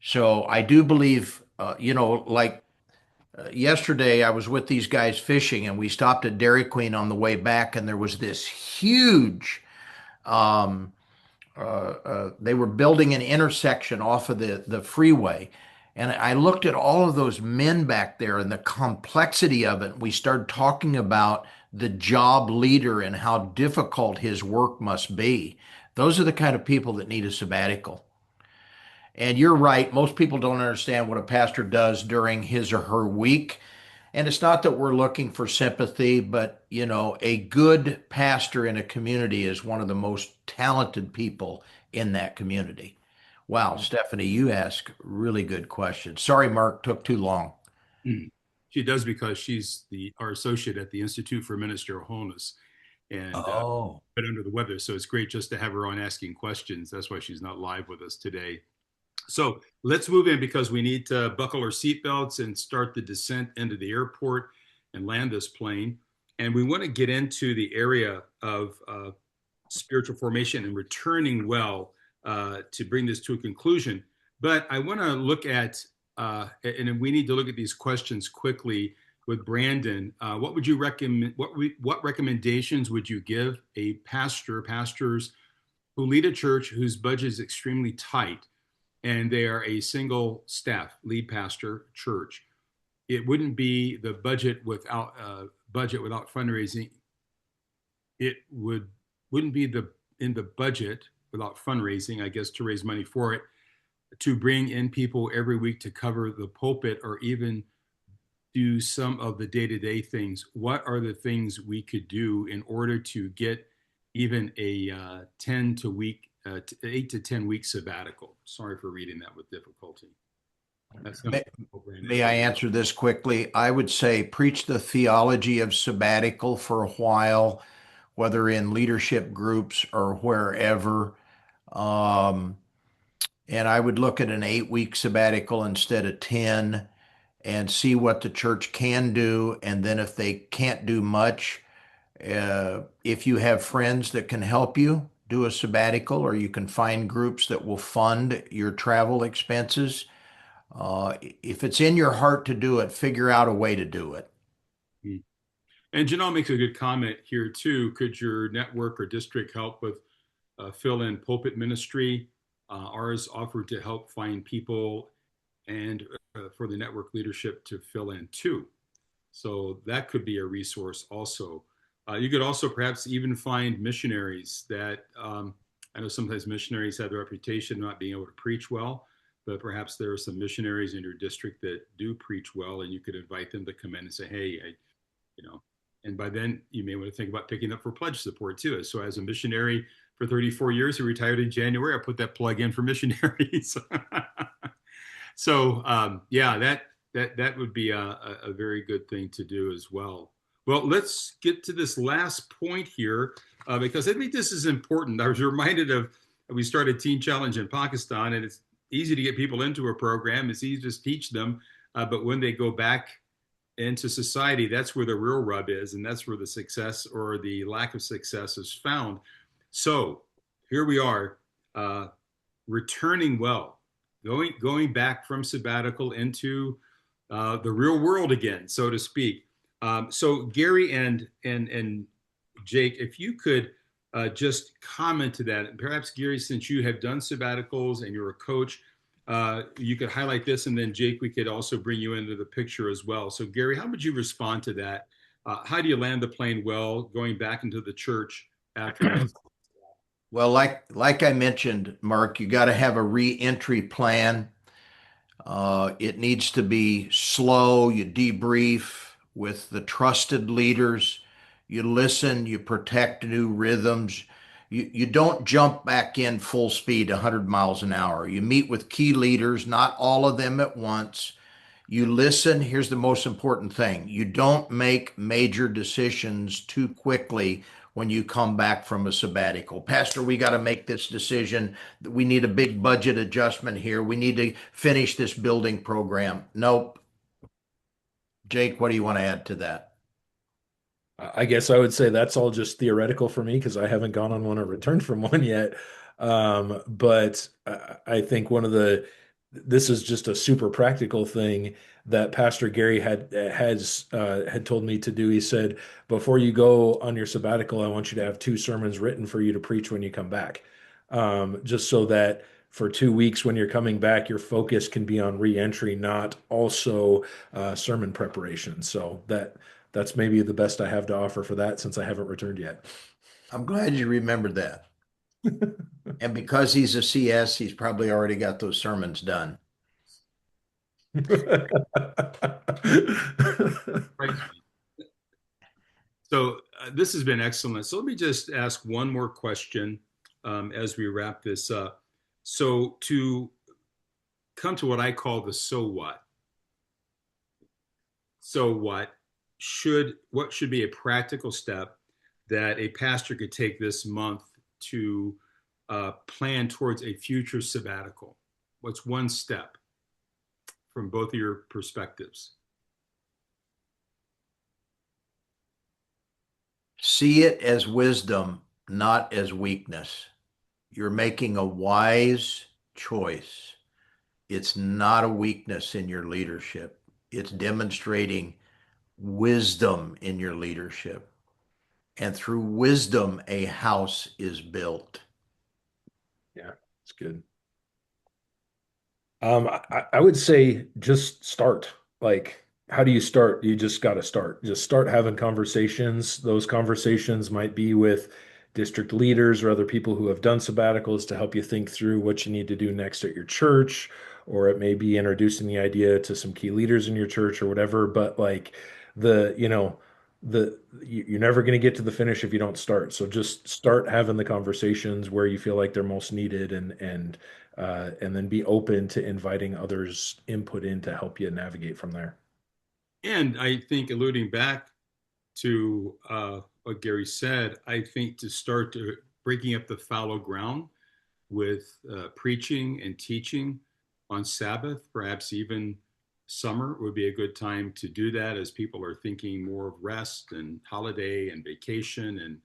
So I do believe, like yesterday, I was with these guys fishing, and we stopped at Dairy Queen on the way back, and there was this huge. Um, they were building an intersection off of the freeway, and I looked at all of those men back there and the complexity of it. We started talking about the job leader and how difficult his work must be. Those are the kind of people that need a sabbatical. And you're right, most people don't understand what a pastor does during his or her week. And it's not that we're looking for sympathy, but a good pastor in a community is one of the most talented people in that community. Wow, Stephanie, you ask really good questions. Sorry, Mark, took too long. Mm. She does because she's our associate at the Institute for Ministerial Wholeness, and Oh. been under the weather. So it's great just to have her on asking questions. That's why she's not live with us today. So let's move in because we need to buckle our seatbelts and start the descent into the airport and land this plane. And we want to get into the area of spiritual formation and returning well to bring this to a conclusion. But I want to look at, and we need to look at these questions quickly with Brandon. What would you recommend? What recommendations would you give a pastors who lead a church whose budget is extremely tight, and they are a single staff lead pastor church? It wouldn't be the budget without fundraising. It wouldn't be the in the budget without fundraising, I guess, to raise money for it, to bring in people every week to cover the pulpit or even do some of the day-to-day things. What are the things we could do in order to get even a 8 to 10 week sabbatical? Sorry for reading that with difficulty. That's May, simple, Brandon. may I answer this quickly? I would say preach the theology of sabbatical for a while, whether in leadership groups or wherever. Um, and I would look at an 8 week sabbatical instead of 10. and see what the church can do. And then if they can't do much, if you have friends that can help you, do a sabbatical, or you can find groups that will fund your travel expenses. If it's in your heart to do it, figure out a way to do it. Mm. And Janelle makes a good comment here too. Could your network or district help with fill-in pulpit ministry? Ours offered to help find people and for the network leadership to fill in too. So that could be a resource also. You could also perhaps even find missionaries that I know sometimes missionaries have the reputation of not being able to preach well, but perhaps there are some missionaries in your district that do preach well, and you could invite them to come in and say, hey, you know, and by then you may want to think about picking up for pledge support too. So as a missionary for 34 years who retired in January, I put that plug in for missionaries. So yeah, that would be a very good thing to do as well. Well, let's get to this last point here because I think this is important. I was reminded of we started Teen Challenge in Pakistan, and it's easy to get people into a program. It's easy to teach them, but when they go back into society, that's where the real rub is, and that's where the success or the lack of success is found. So here we are, returning well, going back from sabbatical into the real world again, so to speak. So Gary and Jake, if you could just comment to that, and perhaps Gary, since you have done sabbaticals and you're a coach, you could highlight this, and then Jake, we could also bring you into the picture as well. So Gary, how would you respond to that? How do you land the plane well going back into the church after that? Well, like I mentioned, Mark, you got to have a re-entry plan. It needs to be slow. You debrief with the trusted leaders. You listen, you protect new rhythms. You don't jump back in full speed, 100 miles an hour. You meet with key leaders, not all of them at once. You listen. Here's the most important thing. You don't make major decisions too quickly when you come back from a sabbatical. Pastor, we got to make this decision. We need a big budget adjustment here. We need to finish this building program. Nope. Jake, what do you want to add to that? I guess I would say that's all just theoretical for me because I haven't gone on one or returned from one yet. But I think this is just a super practical thing that Pastor Gary had told me to do. He said, before you go on your sabbatical, I want you to have two sermons written for you to preach when you come back. Just so that for 2 weeks when you're coming back, your focus can be on reentry, not also sermon preparation. So that's maybe the best I have to offer for that since I haven't returned yet. I'm glad you remembered that. And because he's a CS, he's probably already got those sermons done. Right. So this has been excellent. So let me just ask one more question as we wrap this up. So to come to what I call the so what. So what should be a practical step that a pastor could take this month to plan towards a future sabbatical? What's one step from both of your perspectives? See it as wisdom, not as weakness. You're making a wise choice. It's not a weakness in your leadership. It's demonstrating wisdom in your leadership. And through wisdom, a house is built. Yeah, it's good. I would say just start. Like, how do you start? You just got to start. Just start having conversations. Those conversations might be with district leaders or other people who have done sabbaticals to help you think through what you need to do next at your church, or it may be introducing the idea to some key leaders in your church or whatever. But like the, you know, you're never going to get to the finish if you don't start. So just start having the conversations where you feel like they're most needed and then be open to inviting others' input in to help you navigate from there. And I think alluding back to what Gary said, I think to start to breaking up the fallow ground with preaching and teaching on Sabbath, perhaps even summer would be a good time to do that as people are thinking more of rest and holiday and vacation and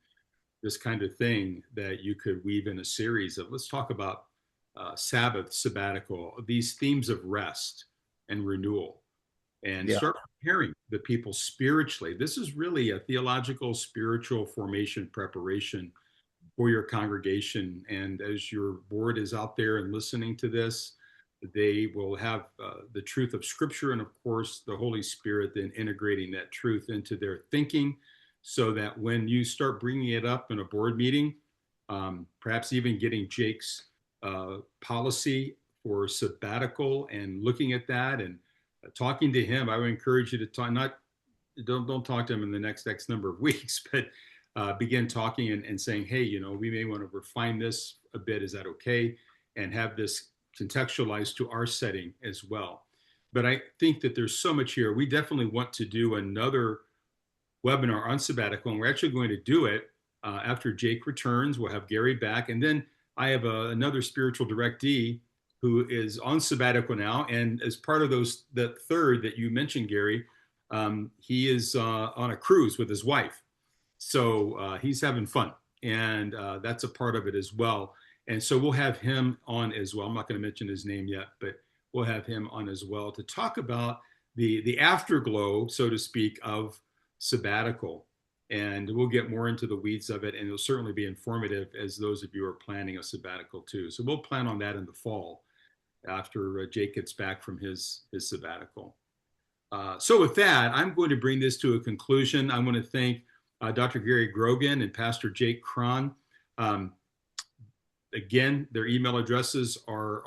this kind of thing, that you could weave in a series of, let's talk about Sabbath, sabbatical, these themes of rest and renewal, and Yeah. start preparing the people spiritually. This is really a theological, spiritual formation preparation for your congregation. And as your board is out there and listening to this, they will have the truth of Scripture and, of course, the Holy Spirit then integrating that truth into their thinking, so that when you start bringing it up in a board meeting, perhaps even getting Jake's policy for sabbatical and looking at that and talking to him. I would encourage you to talk, not don't talk to him in the next X number of weeks, but begin talking and saying, hey, we may want to refine this a bit. Is that okay? And have this contextualized to our setting as well. But I think that there's so much here. We definitely want to do another webinar on sabbatical, and we're actually going to do it after Jake returns. We'll have Gary back, and then I have another spiritual directee who is on sabbatical now, and as part of that third that you mentioned, Gary, he is on a cruise with his wife, so he's having fun, and that's a part of it as well. And so we'll have him on as well. I'm not going to mention his name yet, but we'll have him on as well to talk about the afterglow, so to speak, of sabbatical. And we'll get more into the weeds of it, and it'll certainly be informative as those of you are planning a sabbatical too. So we'll plan on that in the fall after Jake gets back from his sabbatical. So with that, I'm going to bring this to a conclusion. I want to thank Dr. Gary Grogan and Pastor Jake Krahn. Again, their email addresses are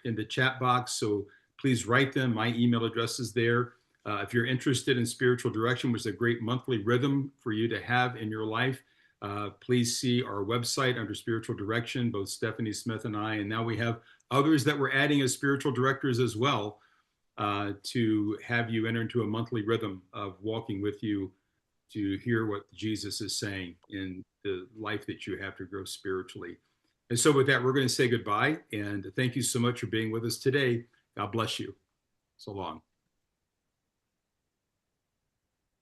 in the chat box, so please write them. My email address is there. If you're interested in spiritual direction, which is a great monthly rhythm for you to have in your life, please see our website under spiritual direction, both Stephanie Smith and I, and now we have others that we're adding as spiritual directors as well, to have you enter into a monthly rhythm of walking with you to hear what Jesus is saying in the life that you have to grow spiritually. And so with that, we're going to say goodbye, and thank you so much for being with us today. God bless you. So long.